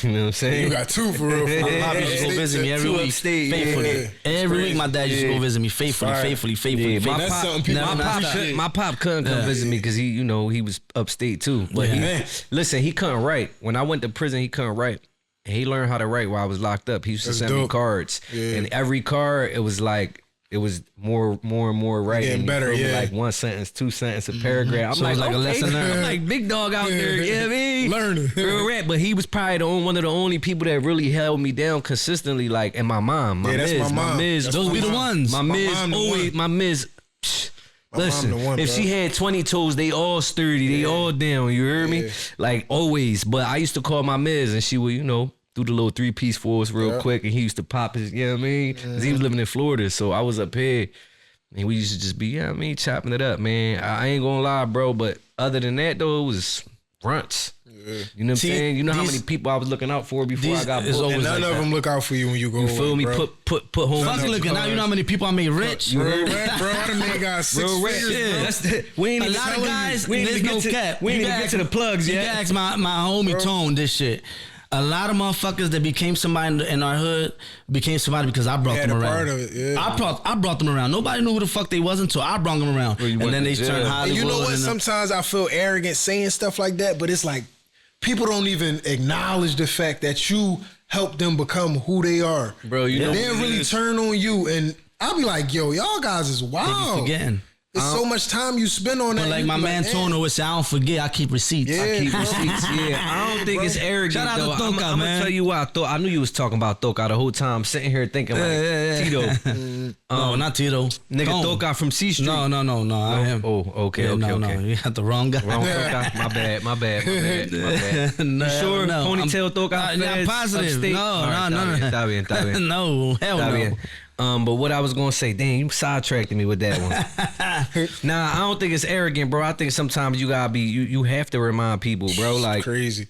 You know what I'm for? saying? You got 2 for real. My pop used to go visit me every Two week, upstate, faithfully. yeah. Every week, my dad used to go visit me faithfully, Fire. faithfully. Yeah, my That's pop, something people my never pop, appreciate. my pop couldn't come visit me because he was upstate too. But Yeah. listen, he couldn't write. When I went to prison, he couldn't write. And he learned how to write while I was locked up. He used to That's send me dope. cards, Yeah. and every card it was like. It was more and more writing. Getting You better, feel me? yeah. Like 1 sentence, 2 sentences, a paragraph. I'm So like, it's like a okay, lesson learned. I'm like big dog out there. You know what I mean? Learning. Real rap. But he was probably one of the only people that really held me down consistently. Like, and my mom, my Yeah, that's Miz, my mom. Miz, That's Those my be the mom. ones. my My Miz mom the always, one. my Miz. My Listen, mom the one, if bro. she had 20 toes, they all sturdy, they all down. You heard me? Yeah. Like always. But I used to call my Miz, and she would, do the little 3-piece for us real Yeah. quick, and he used to pop his, you know what I mean? Because he was living in Florida, so I was up here. And we used to just be, chopping it up, man. I ain't gonna lie, bro. But other than that, though, it was fronts. You know what I'm See, saying? You know how these- many people I was looking out for before I these got is booked? always And none like of that. them look out for you when you go You feel away, me? bro. Put home. Fuck looking. Now you know how many people I made rich. Real rap, bro. I done made guys 6 Real rap. figures, Yeah. bro. That's we ain't A even lot of telling you. guys, We ain't there's even no get to, cap. we ain't You even can get ask- to the plugs You yet. can ask my homie Tone this shit. A lot of motherfuckers that became somebody in our hood became somebody because I brought Yeah, them the around. part of it, yeah. I brought them around. Nobody knew who the fuck they was until I brought them around. you And went then to they jail. turned And Hollywood. And you know what? and Sometimes I feel arrogant saying stuff like that, but it's like people don't even acknowledge the fact that you helped them become who they are. Bro, you know They'll what it really is? turn on you, and I'll be like, yo, y'all guys is they be wild. forgetting. It's so much time you spend on that. But like you my be man "Man, Tone always say, I don't forget, I keep receipts. Yeah, Keep bro. receipts. Yeah, I don't think it's arrogant. Shout out to though. Toka, I'm man. gonna tell you why. I knew you was talking about Toka the whole time. Sitting here thinking like Tito, No, not Tito. nigga Tone. Toka from C Street. No, I am. Oh, okay, Yeah, okay, no, okay. you got the wrong guy. Wrong Toka. My bad. No, Sure, no, ponytail Toka. I'm Feds, positive. upstate? No, All right, no. Está bien. No, hell Está no. bien. But what I was gonna say, dang, you sidetracked me with that one. Nah, I don't think it's arrogant, bro. I think sometimes you gotta be, you have to remind people, bro, like crazy.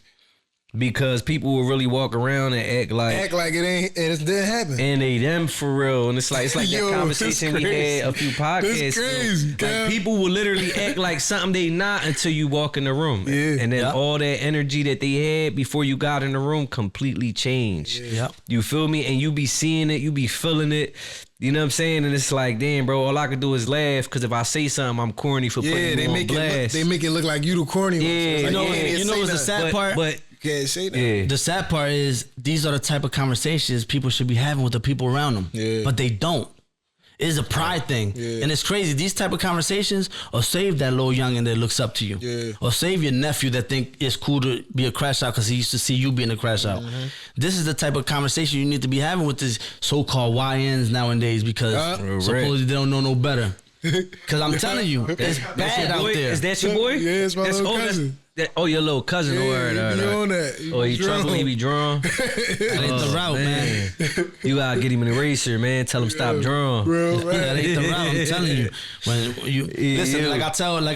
Because people will really walk around and act like it ain't, and it didn't happen. And they them for real. And it's like Yo, that conversation we had a few podcasts. This crazy, like, people will literally act like something they not until you walk in the room. Yeah. And then all that energy that they had before you got in the room completely changed. Yep. You feel me? And you be seeing it, you be feeling it. You know what I'm saying? And it's like, damn, bro, all I can do is laugh because if I say something, I'm corny for putting you on blast. They make it look like you the corny one. Yeah, So You know what's the sad part? But can't say that. yeah. The sad part is these are the type of conversations people should be having with the people around them. Yeah. But they don't. It's a pride thing. Yeah. And it's crazy. These type of conversations or save that little youngin' that looks up to you. Yeah. Or save your nephew that think it's cool to be a crash out because he used to see you being a crash out. Mm-hmm. This is the type of conversation you need to be having with these so-called YNs nowadays because supposedly they don't know no better. Because I'm telling you, it's bad out there. Is that your boy? Yeah, it's my little cousin. Your little cousin. Yeah, Word, he be on that. Oh, he trouble. He be drawn. That ain't the route, man. You gotta get him an eraser, man. Tell him stop drawing. Real That ain't the route. I'm telling you. When you listen, like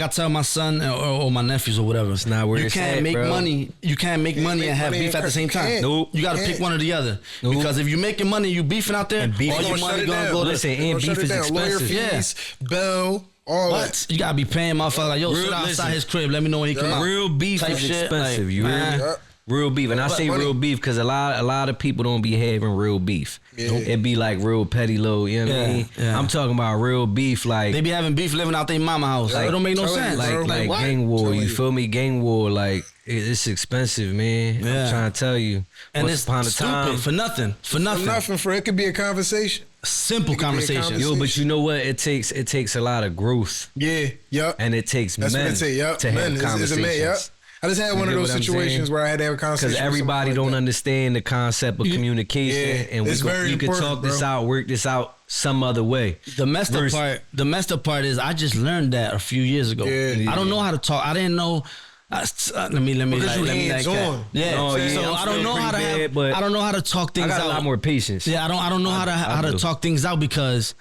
I tell my son or my nephews or whatever, it's not where you it's can't at, make bro. money. You can't make money and have beef at the same time. Nope. You got to pick one or the other. Nope. Because if you making money, you beefing out there, beef all is your gonna money shut it gonna down. go to. Listen, and beef is Lawyer expensive. fees, bell, all that. What? You gotta be paying motherfucker like, yo, Real- sit outside listen. his crib. Let me know when he come out. Real beef Type is shit, expensive. like, You hear man. me? Yeah. Real beef, and I say money. real beef because a lot of people don't be having real beef. Yeah. It be like real petty little. You know what I Yeah, mean? yeah. I'm talking about real beef, like They be having beef living out their mama house. Yeah. It don't make no Telling you, sense. bro. like what? gang war. Telling You you. feel me? Gang war, like it's expensive, man. Yeah. I'm trying to tell you. And Once it's upon a stupid time, for nothing. For nothing. Nothing for it could be a conversation. Simple It could be a conversation. conversation. yo, but you know what? It takes a lot of growth, Yeah, yup. and it takes That's men what it say. Yup, to have It's a conversations. man. Yup. I just had one You of get those what I'm situations saying? where I had to have a conversation. Because with everybody somebody don't like that. understand the concept of communication, Yeah, and it's very you can important, talk this bro. out, work this out some other way. The messed up part is I just learned that a few years ago. Yeah. I don't know how to talk. I didn't know. Let me Because you let me hands that. on. Yeah. Oh, yeah, So I'm I don't still know how to pretty have. bad, but I don't know how to talk I things got out. a lot more patience. Yeah, I don't know how to do. talk things out because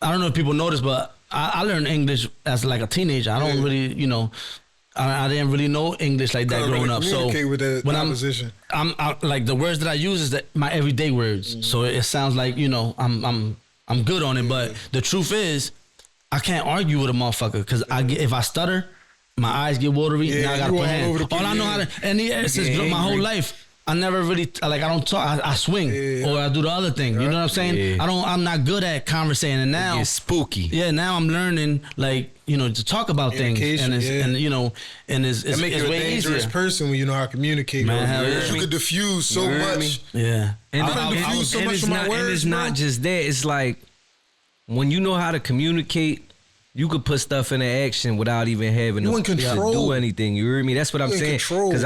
I don't know if people notice, but I learned English as like a teenager. I don't really, I didn't really know English like that Couldn't growing really up. So communicate with the when opposition. I'm like the words that I use is my everyday words. So it sounds like I'm good on it, but the truth is I can't argue with a motherfucker because if I stutter, my eyes get watery. Yeah, now I gotta you put all hands. over the place, All I know how to, and since get my whole angry. life. I never really I don't talk. I swing Yeah. or I do the other thing. You know what I'm saying? Yeah. I'm not good at conversating. And now, It's spooky. yeah, now I'm learning to talk about things, Communication, and it's It make it's you a way dangerous easier. person when you know how to communicate. Man, bro. hell yeah. You could diffuse so You heard much. Yeah, And, I done diffused so and much it's of my not, and words, it's not bro. just that. It's like when you know how to communicate, you could put stuff into action without even having You to in control. do anything. You hear me? That's what I'm You in saying. control. Because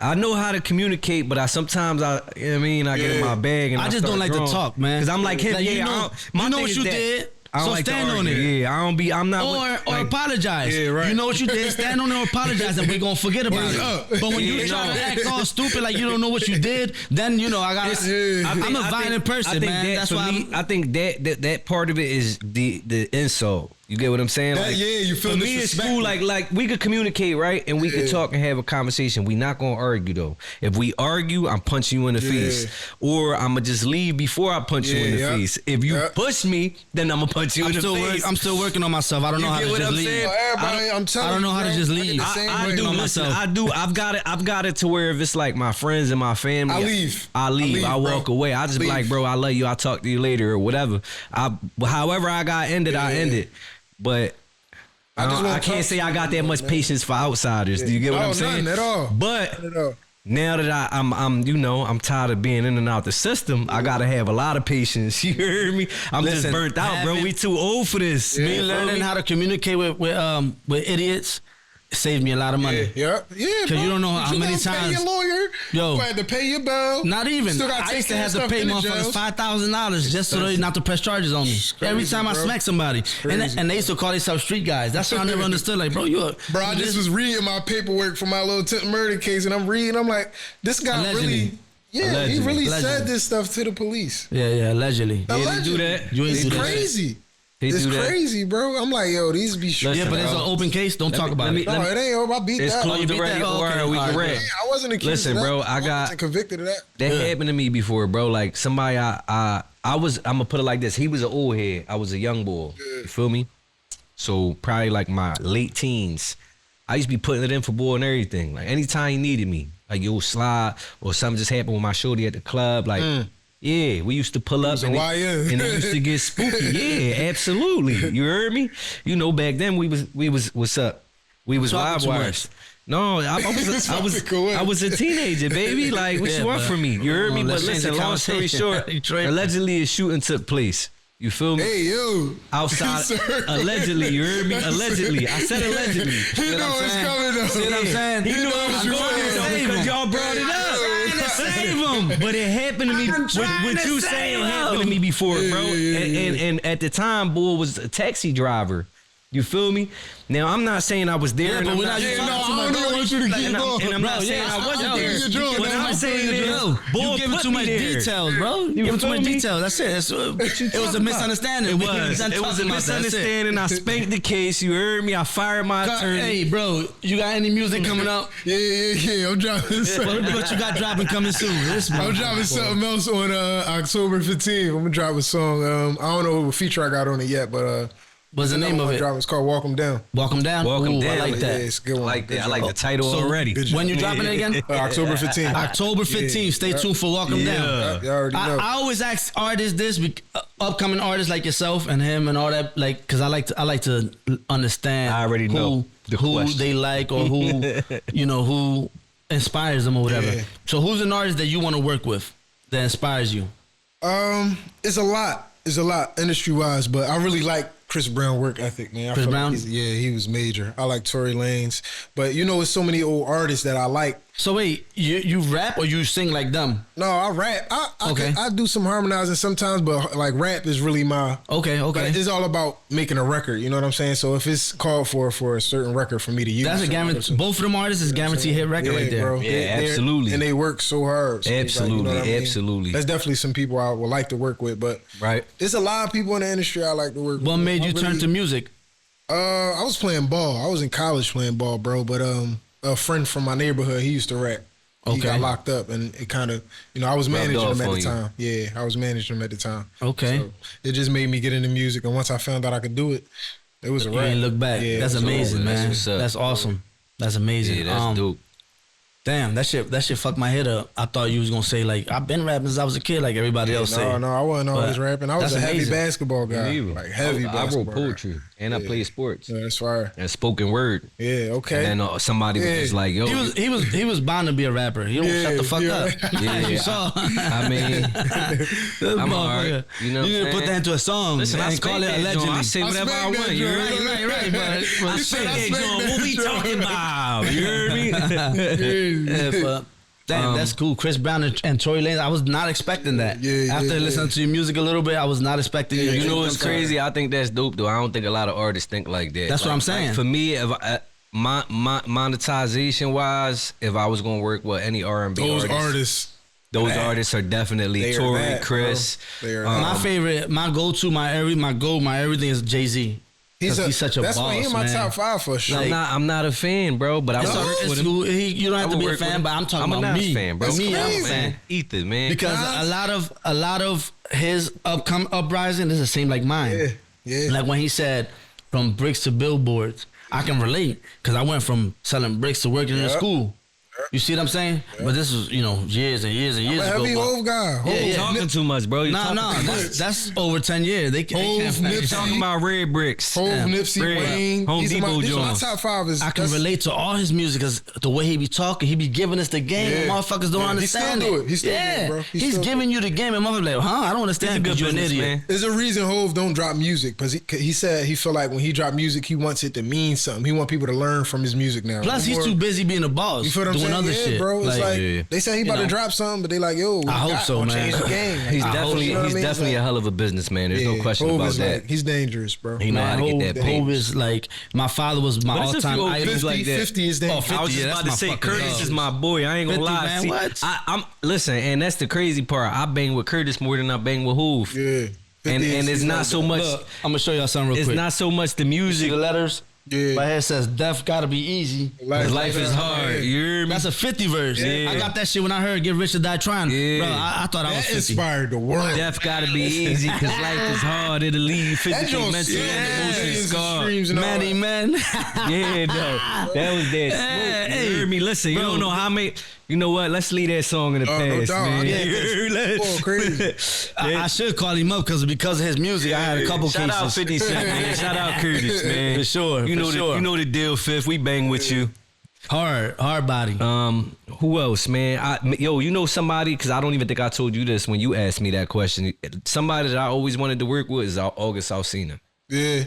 I know how to communicate, but sometimes I get in Yeah. my bag and I just start don't like to drawing. talk, man. Because I'm like him. Like, yeah, my you know thing what is you that did. I don't So like to stand on argue. it. Yeah, I'm not. Or apologize. Yeah, right. You know what you did? Stand on it or apologize, and we're gonna forget about Word it. up. But when you Yeah, try no. to act all stupid like you don't know what you did, then I got. I'm a violent person, man. That's why I think that part of it is the insult. You get what I'm saying? That- yeah, you feel for me, it's disrespected. cool. Like we could communicate, right? And we could talk and have a conversation. We not gonna argue though. If we argue, I'm punching you in the face, or I'm gonna just leave before I punch you in the Yeah, yeah. face. If you Yeah. push me, then I'm gonna punch you in the face. I'm still working on myself. I don't know You how get to what just I'm leave. saying? Everybody, I'm telling I don't know you, how to bro. just I get leave. the same I way. do. on Listen, myself. I do. I've got it to where if it's like my friends and my family, I leave. I leave. I walk bro. away. I just be Leave. like, bro, I love you. I'll talk to you later or whatever. However I got ended, I Yeah. ended. But I just won't I can't talk say to I you got that no much more, man. patience for outsiders. Do you get what Oh, I'm saying? none at all. But None at all. now that I'm tired of being in and out the system, I gotta have a lot of patience. You heard me? I'm just Listen, burnt out, bro. We too old for this. Me You feel learning me? how to communicate with idiots saved me a lot of money. Yeah, Cause you don't know how many Pay times. your lawyer. Yo. You had to pay your bill. Not even. Still gotta I take used to care have of to pay stuff in the motherfuckers jails. $5,000 just so they not to press charges on me. Every time I bro. smack somebody, crazy. and they used to call themselves street guys. That's what I never understood. Like, bro, Bro, I just was reading my paperwork for my little attempted murder case, and I'm reading. I'm like, this guy Allegedly. really Yeah, Allegedly. he really Allegedly. said this stuff to the police. Yeah, allegedly. didn't do that. You ain't It's do that. crazy. He It's do that. crazy, bro. I'm like, yo, these be straight. Yeah, but it's an open case. Don't talk about it. No, it ain't over. I beat It's that. closed you beat already. that? Oh, okay. We All right, correct. good. I wasn't accused Listen, of that. bro, I got- wasn't convicted of that. That happened to me before, bro. Like somebody, I'm gonna put it like this. He was an old head. I was a young boy. You feel me? So probably like my late teens. I used to be putting it in for boy and everything. Like anytime he needed me, like yo slide or something just happened with my shorty at the club. Like yeah, we used to pull up a and YN. and it used to get spooky. Yeah, absolutely. You heard me? You know, back then we was what's up? We was Talking live too wires. No, I was a teenager, baby. Like, what Yeah, you want but- from me? You heard me? Let's But change the listen, long story conversation. short, You tripping. allegedly a shooting took place. You feel me? Hey, yo. Outside, Sir. allegedly, you heard me? Allegedly. I said allegedly. He knew it was saying? coming, though. See what I'm saying? He knew I was I'm trying trying to to save save him him. because y'all brought it up. I'm trying to save him. But it happened to me. I'm trying What to you save saying him. happened to me before, bro. And at the time, boy was a taxi driver. You feel me? Now I'm not saying I was there. Yeah, and but I'm we're not- not Yeah, talking no, to I my don't dog. even want you to keep and going. I'm not Bro, saying yeah, I wasn't yo, there. you get drunk, What man. I'm saying is, Yo, boy, you giving put too me much there. details, bro. You giving too feel much me? details. That's it. It was a misunderstanding. It We can be was. done It was a talking about that. That's it. misunderstanding. I spanked the case. You heard me. I fired my attorney. Hey, bro, you got any music coming up? Yeah. I'm dropping something. What you got dropping coming soon? This I'm dropping something else on October 15th. I'm gonna drop a song. I don't know what feature I got on it yet, but What's the name of it? Drop. It's called Walk 'Em Down. Walk 'em down. Walk 'em Ooh, down. I like Yeah, that. it's a good I one. like that. I Good like job. the title So, already. Good When you dropping it again? October 15th. October 15th. Stay tuned for Walk 'em Down. You already know. I always ask artists this, upcoming artists like yourself and him and all that, like, because I like to understand. I already know the who question. they like or who who inspires them or whatever. Yeah. So who's an artist that you want to work with that inspires you? It's a lot. It's a lot industry wise, but I really like Chris Brown work ethic, man. I Chris feel Brown? Like he was major. I like Tory Lanez, but it's so many old artists that I like. So wait, you rap or you sing like them? No, I rap. Okay. I do some harmonizing sometimes, but like rap is really my. Okay. But it's all about making a record. You know what I'm saying? So if it's called for a certain record for me to use, That's a guarantee. Both of them artists is guaranteed hit record right there. Bro. Yeah, They're- absolutely. And they work so hard. So it's like, Absolutely, absolutely. That's definitely some people I would like to work with, but Right. there's a lot of people in the industry I like to work with. What made I you turn really- to music? I was playing ball. I was in college playing ball, bro. But a friend from my neighborhood, he used to rap. He Okay. got locked up, and it kind of, I was Rubbed managing off him at on the you. time. Yeah, I was managing him at the time. Okay. So it just made me get into music, and once I found out I could do it, it was a You rap. ain't look back. Yeah, That's it was amazing, over. man. what's up. That's awesome. That's amazing. Yeah, that's dope. Damn, that shit fucked my head up. I thought you was gonna say like I've been rapping since I was a kid, like everybody else say. No, I wasn't always But rapping. I was that's a heavy amazing. basketball guy, Me either. like heavy. I basketball wrote guy. poetry and I played sports Yeah, that's fire. and spoken word. Yeah, okay. And then somebody was Yeah. just like, "Yo, He was bound to be a rapper. He don't shut the fuck yeah. up. Yeah, you yeah. saw. I mean, I'm alright. You know what you I'm need to put saying? that into a song Listen, I and call it spank that joint. allegedly. I say whatever I spank that want. You joint. heard me? Right, but I You said spank I that spank joint. that What we joint. talking about? You heard me? Yeah, but damn, that's cool. Chris Brown and Tory Lanez. I was not expecting that. Yeah, After yeah. listening to your music a little bit, I was not expecting you. You know what's crazy? I think that's dope though. I don't think a lot of artists think like that. That's what I'm saying. For me, if my monetization wise, if I was gonna work with any R&B Those artists, artists. those artists are definitely They are Tory, that, Chris. bro. They are My favorite, my go-to, my everything is Jay-Z. He's such a that's boss, why he's in my man. top 5 for sure. Like, I'm not a fan, bro. But I It's, would work it's with him. cool. You don't have I to would be a work with fan, him. but I'm talking I'm a about Nas me. fan, bro. That's Me, I'm a crazy. fan. Ether, man. Because a lot of his uprising doesn't seem like mine. Yeah. Like when he said from bricks to billboards, I can relate because I went from selling bricks to working in Yep. school. You see what I'm saying? But this was, years and years and I'm years a ago. heavy but- Hov guy. Hov, Yeah, yeah. Talking too much, bro. You No, talking too much. that's over 10 years. They can't. Nipsey. Talking about red bricks. Hov, Damn. Nipsey, Red. Wayne. Home These are Depot my joints. top 5 is. I can relate to all his music because the way he be talking, he be giving us the game, and Yeah. motherfuckers don't Yeah. He understand still it. do it. He still do it, bro. He He's still giving you the game, and motherfuckers like, huh? I don't understand He's a because good you're an idiot. businessman. There's a reason Hov don't drop music because he said he feel like when he drop music, he wants it to mean something. He want people to learn from his music now. Plus, No he's more- too busy being a boss, You feel what I'm doing saying? other shit, bro. It's like yeah. they say he about to drop something, but they like, yo, I hope so, man. Change the game. He's I hope, definitely you know what he's I mean? definitely a hell of a businessman. There's no question Hov about is that. like, he's dangerous, bro. He know how to get that Hov pay. is like my father was my But all it's a time few idol. 50, like that. 50 is dangerous. 50, I was just yeah, about that's to my say, fucking Curtis dog. is my boy. I ain't gonna 50, lie. man, See, what? I'm listen, and that's the crazy part. I bang with Curtis more than I bang with Hov. Yeah. 50 And is- it's he's not like so that. much. Look, I'm gonna show y'all something real It's quick. not so much the See music. the letters. Yeah. Right here says "Death gotta be easy." Life is hard. You hear me? That's a 50 verse. Yeah. I got that shit when I heard "Get Rich or Die Trying." Yeah. Bro, I thought I was That 50. inspired the world. Death gotta be easy because life is hard. It'll leave you physically, joint- mentally, yeah, and emotionally millions of scarred. streams and all Many that. men. Yeah, no, that was that smoke. Hey, You heard me? Listen, you bro. don't know how many. You know what? Let's leave that song in the No past, doubt. man. Yeah, You heard? it's crazy. I should call him up because of his music. I had a couple Shout cases. out 50 Cent, man. Shout out Curtis, man. For sure, You for know sure. you know the deal, Fifth. We bang with you. Hard body. Who else, man? You know somebody? Because I don't even think I told you this when you asked me that question. Somebody that I always wanted to work with is August Alsina. Yeah.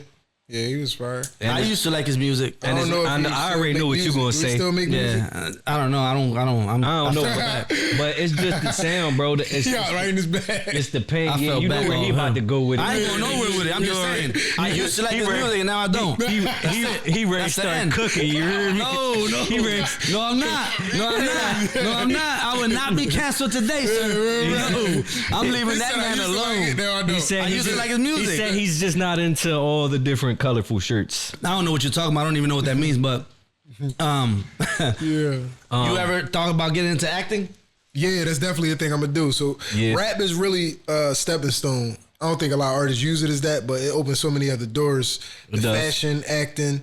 Yeah, he was fire. I used to like his music. I don't know if he I still already make know what you're music. gonna Do he say. still make music? Yeah, I don't know. I don't I don't know, feel but it's just the sound, bro. It's, Yeah, right in his bag. it's the pain. I Yeah, felt you know bad where he on about him. to go with it. I ain't going nowhere with it. I'm just saying. I used to like his music and now I don't. He ready to That's the start end. cooking. You heard me? No. He ready. No, I'm not. No, I'm not. I would not be canceled today, sir. No. I'm leaving that man alone. He said I he used to just- like his music. He said he's just not into all the different colorful shirts. I don't know what you're talking about. I don't even know what that means, but Yeah. you ever thought about getting into acting? Yeah, that's definitely a thing I'm gonna do. So Yeah. rap is really a stepping stone. I don't think a lot of artists use it as that, but it opens so many other doors. The It does. fashion, acting,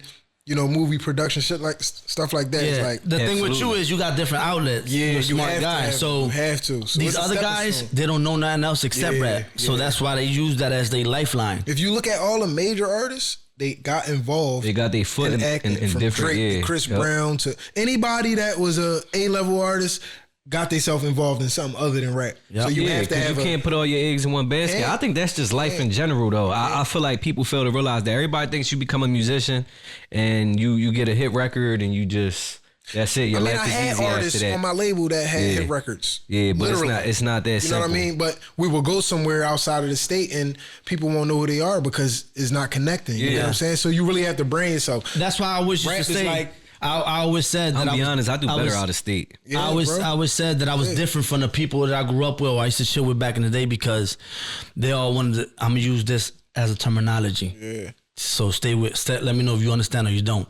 movie production, shit like stuff like that. It's Yeah. like The thing with you Absolutely. is you got different outlets. yeah, You're a you smart have guy. to have, So you have to. So these it's a other stepping guys, stone. they don't know nothing else except Yeah, rap. So yeah. that's why they use that as their lifeline. If you look at all the major artists, they got involved. They got their foot in acting, from different. Drake Yeah, to Chris Yep. Brown to anybody that was a A-level artist got themselves involved in something other than rap. Yep. So you Yeah, have to because have you a, can't put all your eggs in one basket. Yeah. I think that's just life in general, though. I feel like people fail to realize that everybody thinks you become a musician and you get a hit record and you just that's it. Your I mean, life I is had easy after artists that. on my label that had Yeah. hit records. Yeah, but Literally. it's not that You know simple. what I mean? But we will go somewhere outside of the state and people won't know who they are because it's not connecting. You know Yeah. what I'm saying? So you really have to brand yourself. That's why I always Rap used is to say. like- I always said that I'll be was, honest, I do better was- out of state. Yeah, I always said that I was different from the people that I grew up with or I used to chill with back in the day because they all wanted to, I'm gonna use this as a terminology. Yeah. So let me know if you understand or you don't.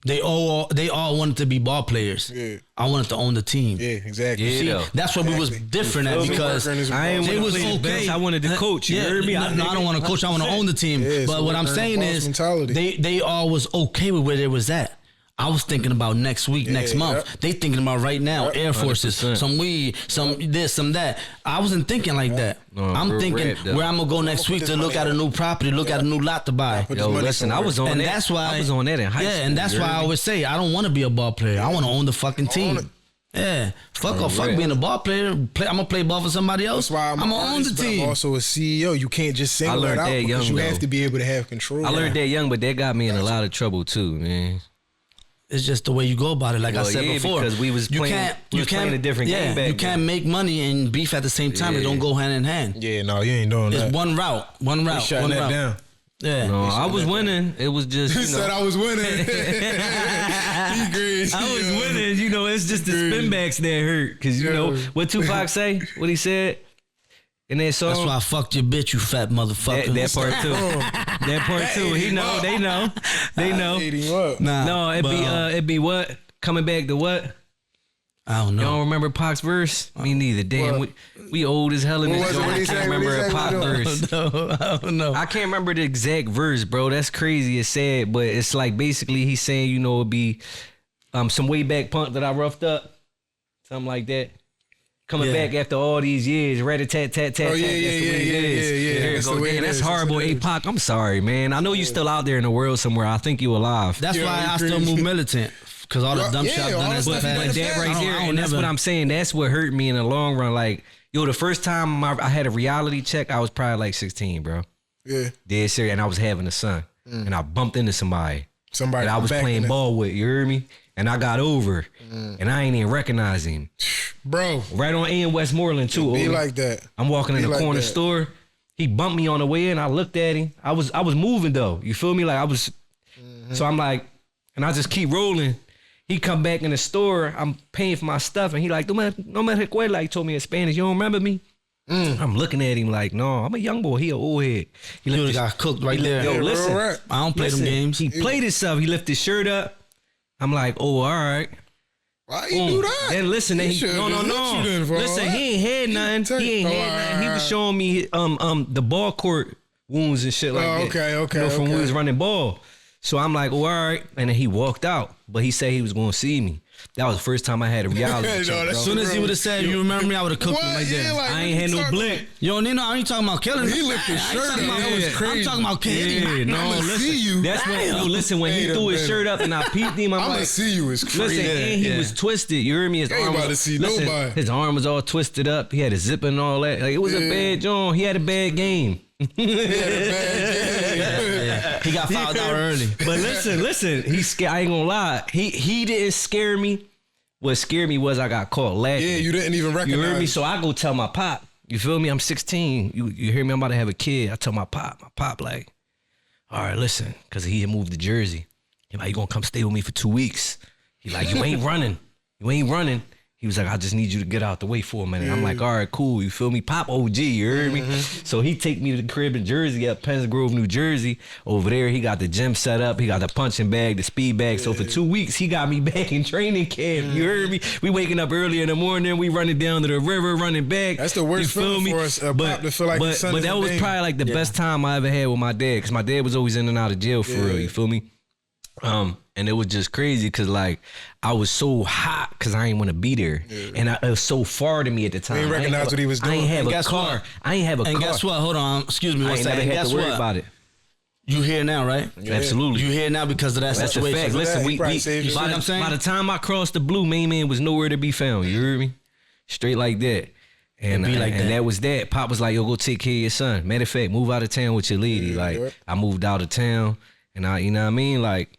They all wanted to be ball players. Yeah. I wanted to own the team. Yeah, exactly. Yeah, See, though. that's what we was different at because I ain't they wanna was play the okay. best, I wanted to coach. You heard me? No, I don't want to coach. I want to own the team. Yeah, but so what I'm we're saying boss is, mentality. they all was okay with where they was at. I was thinking about next week, next month. yep. They thinking about right now. Air Forces, 100%. some weed, some this, some that. I wasn't thinking like that. No, I'm real thinking rap, though. where I'm gonna go next put week this to look money at a up. new property, look at a new lot to buy. Put Yo, this money listen, I somewhere. was on And that. that's why I was on that in high school. and that's you why heard I me? always say I don't want to be a ball player. I want to own the fucking Own team. it. Yeah, fuck Oh, off, fuck right. being a ball player. I'm gonna play ball for somebody else. That's why I'm gonna an own artist, the but I'm team. also a CEO. You can't just I single learned that out that because young, you have though. to be able to have control. I learned that young, but that got me in a lot of trouble too, man. It's just the way you go about it. Like I Well, said yeah, before, because we was playing a different game back You can't then. make money and beef at the same time. They Yeah. don't go hand in hand. Yeah, no, you ain't doing It's that. one route, one route, Shutting one that route. down. Yeah. No, I was winning. It was just, He you said know. I was winning. He crazy. I was winning, you know. It's just the spin backs that hurt, cause you know what Tupac say, what he said in that song. That's why I fucked your bitch, you fat motherfucker. that part too. That part too. He know. They know. They know. Ate him up. Nah, No, it'd be what coming back to what. I don't You don't know. remember Pac's verse? Me neither. Damn, we old as hell in What this was it? joint. What I he can't say? What he remember a say? Pac What he verse. No, I don't know. I can't remember the exact verse, bro. That's crazy. It's sad, but it's like basically he's saying, you know, it'd be some way back punk that I roughed up, something like that. Coming Yeah. back after all these years, rat-a-tat-tat-tat. Oh, yeah, that's the yeah, way it yeah, is. yeah, yeah. There you That's go. the way Damn, it that's is. That's horrible, what it is. APOC. I'm sorry, man. I know you still out there in the world somewhere. I think you alive. That's Yeah, why you I still crazy. move militant. Because all the dumb Yeah, shit I've all done that as stuff a you fan. done But as that fans. right I don't- there, I don't and that's never- what I'm saying. That's what hurt me in the long run. Like, yo, the first time I had a reality check, I was probably like 16, bro. Yeah. Dead serious, and I was having a son, and I bumped into somebody Somebody that I from was back playing in the- ball with. You heard me? and I got over, and I ain't even recognize him. Bro, Right on A in Westmoreland too. be Ola. like that. I'm walking in Be the like corner that. store. He bumped me on the way in. I looked at him. I was moving though. You feel me? Like I was. So I'm like, and I just keep rolling. He come back in the store. I'm paying for my stuff, and he like, no me recuerda. He told me in Spanish, you don't remember me? I'm looking at him like, no, I'm a young boy. He an old head. He You lifted, got cooked right there. yo, real listen. rap. I don't play listen, them games. He played himself. He lifted his shirt up. I'm like, oh, all right. Why you do that? Then listen, then He he should've no. just let you then for all Listen, that. he ain't had nothing. He ain't had nothing. He was showing me the ball court wounds and shit like Oh, that. okay, You know, from when he okay. was running ball. So I'm like, oh, all right. And then he walked out, but he said he was gonna see me. That was the first time I had a reality No, check, that's bro. As soon as he would have said, "You remember me?" I would have cooked him What? right there. Yeah, like, I what ain't you had no talking blick. Yo, Nino, I ain't talking about killing. He lifted his I ain't shirt talking up. about- That was I'm crazy. talking about killing. Yeah, no, I'ma listen. see you. That's when, yo, listen, when he Wait a threw his minute. shirt up and I peeped him, I'm I'ma like, see you is crazy. listen, and he was twisted. You heard me? His Ain't arm about was, to see listen, nobody. his arm was all twisted up. He had a zipper and all that. Like, it was a bad joint. He had a bad game. He had a bad game. Yeah. He got fouled out early. But listen, he scared. I ain't gonna lie. He didn't scare me. What scared me was I got caught laughing. Yeah, you didn't even You recognize. heard me? So I go tell my pop. You feel me? I'm 16. You hear me? I'm about to have a kid. I tell my pop like, all right, listen, because he had moved to Jersey. He like, you gonna come stay with me for 2 weeks. He like, you ain't running. You ain't running. He was like, I just need you to get out the way for a minute. I'm like, all right, cool. You feel me? Pop OG, you heard me? So he take me to the crib in Jersey at Pleasant Grove, New Jersey. Over there, he got the gym set up. He got the punching bag, the speed bag. So for 2 weeks, he got me back in training camp. You heard me? We waking up early in the morning. We running down to the river, running back. That's the worst You feel feeling me? for us, pop, to feel like his son but is that in was danger. probably like the best time I ever had with my dad. Because my dad was always in and out of jail for real. You feel me? And it was just crazy because like I was so hot because I didn't want to be there, and it was so far to me at the time. ain't I recognize what he was I ain't doing. have And a guess car. what? I ain't have a And car. guess what? Hold on. Excuse me I one ain't never second. had Guess to worry what? about it. You here now, right? Absolutely. You here now because of that That's a situation. fact. Yeah, Listen, he we probably saved you. by, See what the, I'm saying? by the time I crossed the blue, main man was nowhere to be found. You heard me? Straight like that. And, It be like and that. that was that. Pop was like, yo, go take care of your son. Matter of fact, move out of town with your lady. Like, I moved out of town, and you know what I mean? Like,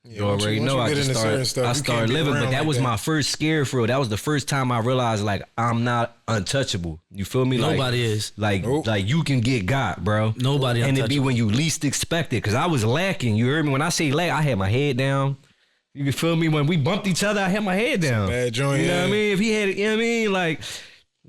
you once already you know. I get just into certain stuff, I you started can't be living, but around that like was that. my first scare for real. That was the first time I realized, like, I'm not untouchable. You feel me? Like, Nobody is. Like, Nope. like you can get got, bro. Nobody And it be untouchable. when you least expect it. Because I was lacking. You heard me? When I say lack, I had my head down. You can feel me? When we bumped each other, I had my head down. bad joint, You know yeah. what I mean? If he had it, you know what I mean? Like,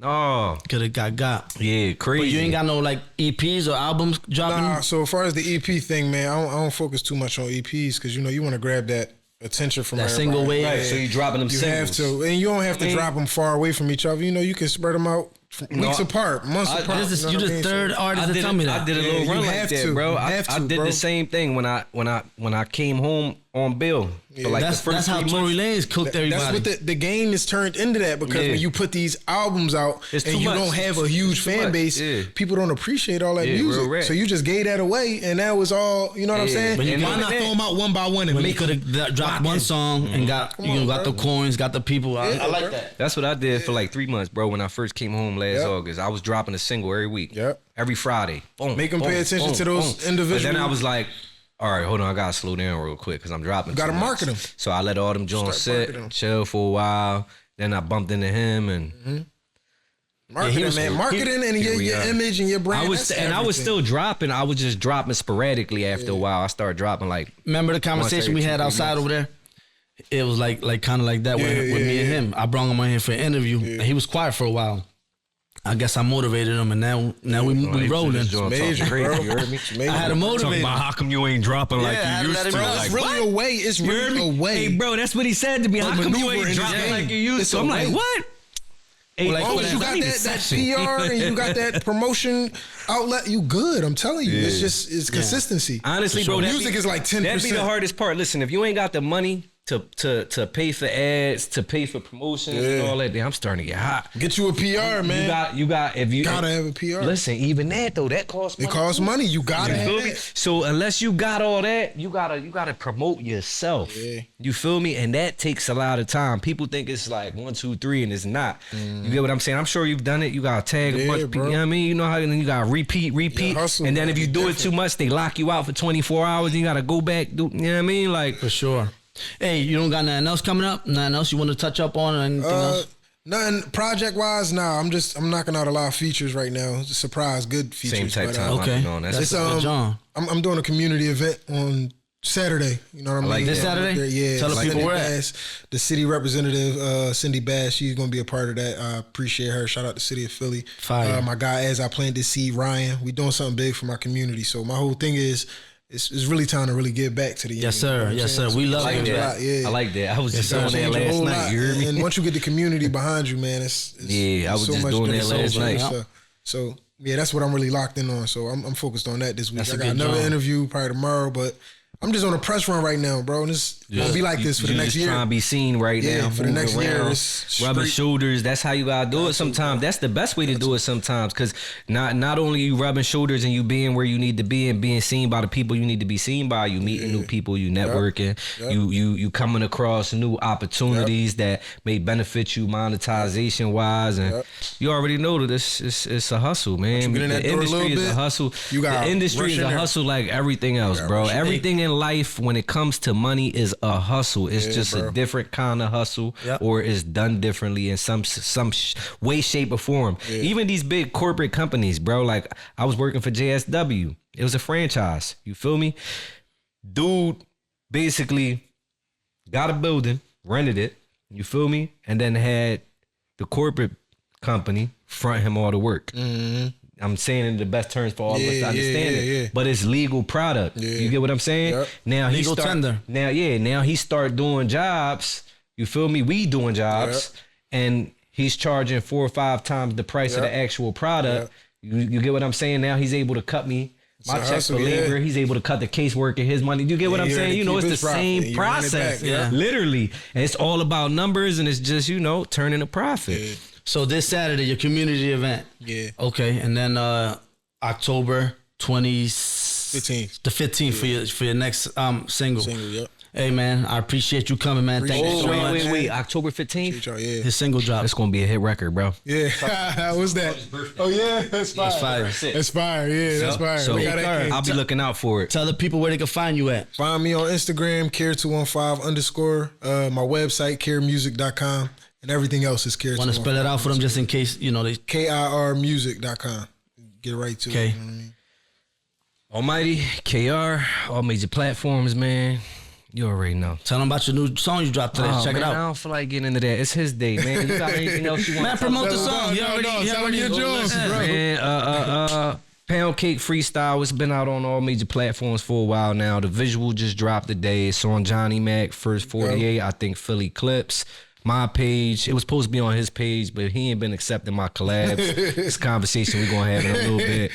oh, Could have got. yeah, crazy. But you ain't got no like EPs or albums dropping. Nah, so as far as the EP thing, man, I don't focus too much on EPs because you know you want to grab that attention from That everybody. single wave. Right, so you dropping them You singles. have to, and you don't have to drop them far away from each other. You know, you can spread them out weeks apart, months apart. This is know you what I the mean? third So- artist to tell me that. I did a Yeah, little you run like have that, to. bro. You I have to, did bro. the same thing when I came home on bail. For like That's the first how 3 Tory months. Lanez cooked everybody. That's what the game is turned into that because Yeah. when you put these albums out It's and too you much. don't have a huge It's too fan much. base, Yeah. people don't appreciate all that Yeah, real music. rap. So you just gave that away, and that was all. You know what I'm Yeah, saying? but you Why can- not throw them out one by one and when you make could have dropped one song and got got the coins, got the people. I like bro. that. That's what I did for like 3 months, bro. When I first came home last Yep. August, I was dropping a single every week. Yep. Every Friday. Boom. Make 'em boom, pay attention boom, to those boom. individual- But then I was like, all right, hold on, I gotta slow down real quick because I'm dropping. Gotta too much. market 'em. So I let all them joints Start marketing sit, 'em. chill for a while. Then I bumped into him and marketing, was- man. Marketing and Here your we are. image and your brand. I was that's still everything. dropping. I was just dropping sporadically after a while. I started dropping like Remember the conversation we every had 2-3 outside months. over there? It was like kind of like that with Yeah, me yeah, and him. I brought him on here for an interview. And he was quiet for a while. I guess I motivated him, and now we rolling. Major, crazy, bro. you heard me? It's major. I had to motivate him. how come you ain't dropping Yeah, I had to let him know. It's really a way. It's You heard really me? a way. Hey, bro, that's what he said to me. How come you maneuver ain't in this dropping game. like you used It's to? a I'm like, way. what? Hey, Well, like, As long as you got that PR and you got that promotion outlet, you good. I'm telling you, it's consistency. Honestly, bro, that music be- is like 10%. That'd be the hardest part. Listen, if you ain't got the money to pay for ads, to pay for promotions and all that, then I'm starting to get hot. Get you a PR, man. You got if you Gotta have a PR. Listen, even that though, that costs money. It costs money. You gotta You have feel me? that. So unless you got all that, you gotta promote yourself. Yeah. You feel me? And that takes a lot of time. People think it's like 1, 2, 3, and it's not. You get what I'm saying? I'm sure you've done it. You gotta tag a Yeah, bunch of people. bro. You know what I mean? You know how and then you gotta repeat. hustle, and then man. if you Be do it different. too much, they lock you out for 24 hours and you gotta go back. You know what I mean? Like For sure. Hey, you don't got nothing else coming up? Nothing else you want to touch up on or anything else? Nothing project wise. Nah, I'm knocking out a lot of features right now. It's a surprise, good features. Same type but, time. Okay. On. That's It's John. I'm doing a community event on Saturday. You know what I mean? like This Saturday? Yeah. Tell the Cindy people where at. Bass, the city representative, Cindy Bass, she's gonna be a part of that. I appreciate her. Shout out to City of Philly. Fire. My guy, as I planted seed, Ryan. We doing something big for my community. So my whole thing is, it's really time to really give back to the young. Yes, sir. You know what I'm Yes, saying? sir. We love I like it. that. Yeah. I like that. I was just sir. doing that Change a last whole night. lot. You heard me? And once you get the community behind you, man, it's Yeah, I was so just much doing that different. last night. So yeah, that's what I'm really locked in on. So I'm focused on that this week. That's I a got good another job. interview probably tomorrow, but I'm just on a press run right now, bro. And it's gonna be like this for the You next just year. trying to be seen right Yeah, now. for the moving next year, around, it's rubbing straight- shoulders. That's how you gotta do it. Sometimes that's the best way to do it. Sometimes because not only you rubbing shoulders and you being where you need to be and being seen by the people you need to be seen by. You meeting new people. You networking. You coming across new opportunities that may benefit you monetization wise, and you already know that it's a hustle, man. get in that The door a industry little is a bit, hustle. you gotta The industry rush is in a there. hustle like everything else, bro. rush in. Everything in life when it comes to money is a hustle. It's just a different kind of hustle, Yep. or it's done differently in some way, shape, or form. Even these big corporate companies, bro. Like I was working for JSW. It was a franchise. You feel me? Dude basically got a building, rented it. You feel me? And then had the corporate company front him all the work. I'm saying it in the best terms for all of us to understand it. But it's legal product. You get what I'm saying? Yep. Now he Legal start, tender. Now he start doing jobs. You feel me? We doing jobs, and he's charging 4 or 5 times the price of the actual product. You get what I'm saying? Now he's able to cut me my a check hustle, for labor. He's able to cut the caseworker his money. You get what I'm he saying? already You know, keep it's his the profit. same You run it process. back, yeah. Literally. And it's all about numbers, and it's just, turning a profit. So this Saturday, your community event. Yeah. Okay, and then October 15th. the 15th for your next single. Yep. Hey man, I appreciate you coming, man. Thank you so much. Wait. October 15th? Yeah. His single drop. It's gonna be a hit record, bro. Yeah. What's that? Oh yeah, that's fire. That's fire. That's fire. Yeah, that's fire. So We gotta- I'll be looking out for it. Tell the people where they can find you at. Find me on Instagram, care215_. My website, caremusic.com. And everything else is care215. Want to spell it out for them just in case, they... KIRmusic.com. Get right to Okay. it. You know what I mean? Almighty, KR, all major platforms, man. You already know. Tell them about your new song you dropped today. Check man, it I out. don't feel like getting into that. It's his day, man. You got anything else you want Man, to promote the No, song. You no, already, no, you tell already them your joints, listen. bro. Man, Pound Cake Freestyle. It's been out on all major platforms for a while now. The visual just dropped today. It's on Johnny Mac, First 48, I think Philly Clips. My page. It was supposed to be on his page, but he ain't been accepting my collabs. This conversation we gonna have in a little bit.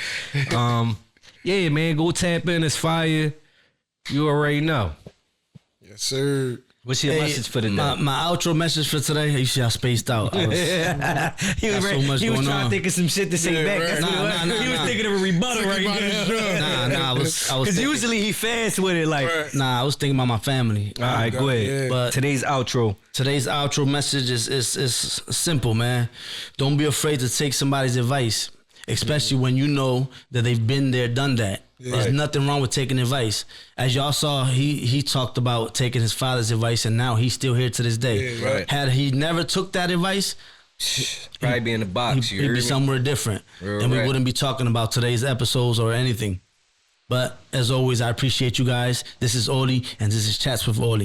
Yeah, man, go tap in. It's fire. You already know. Yes, sir. What's your message for the day? My outro message for today. You see, I spaced out. I was, He was, got so much he was going trying on. to think of some shit to say Yeah, back. right. That's what it was. Nah, He was nah. thinking of a rebuttal right about his now. drum. nah, I was Because thinking, usually he fast with it. Like, I was thinking about my family. all right, go ahead. Yeah. But Today's outro. today's outro message is simple, man. Don't be afraid to take somebody's advice, especially when you know that they've been there, done that. There's nothing wrong with taking advice. As y'all saw, he talked about taking his father's advice, and now he's still here to this day. Yeah, right. Had he never took that advice, Probably be in the box. he'd You be heard me? somewhere different, Real and we rap. wouldn't be talking about today's episodes or anything. But as always, I appreciate you guys. This is Oli, and this is Chats with Oli.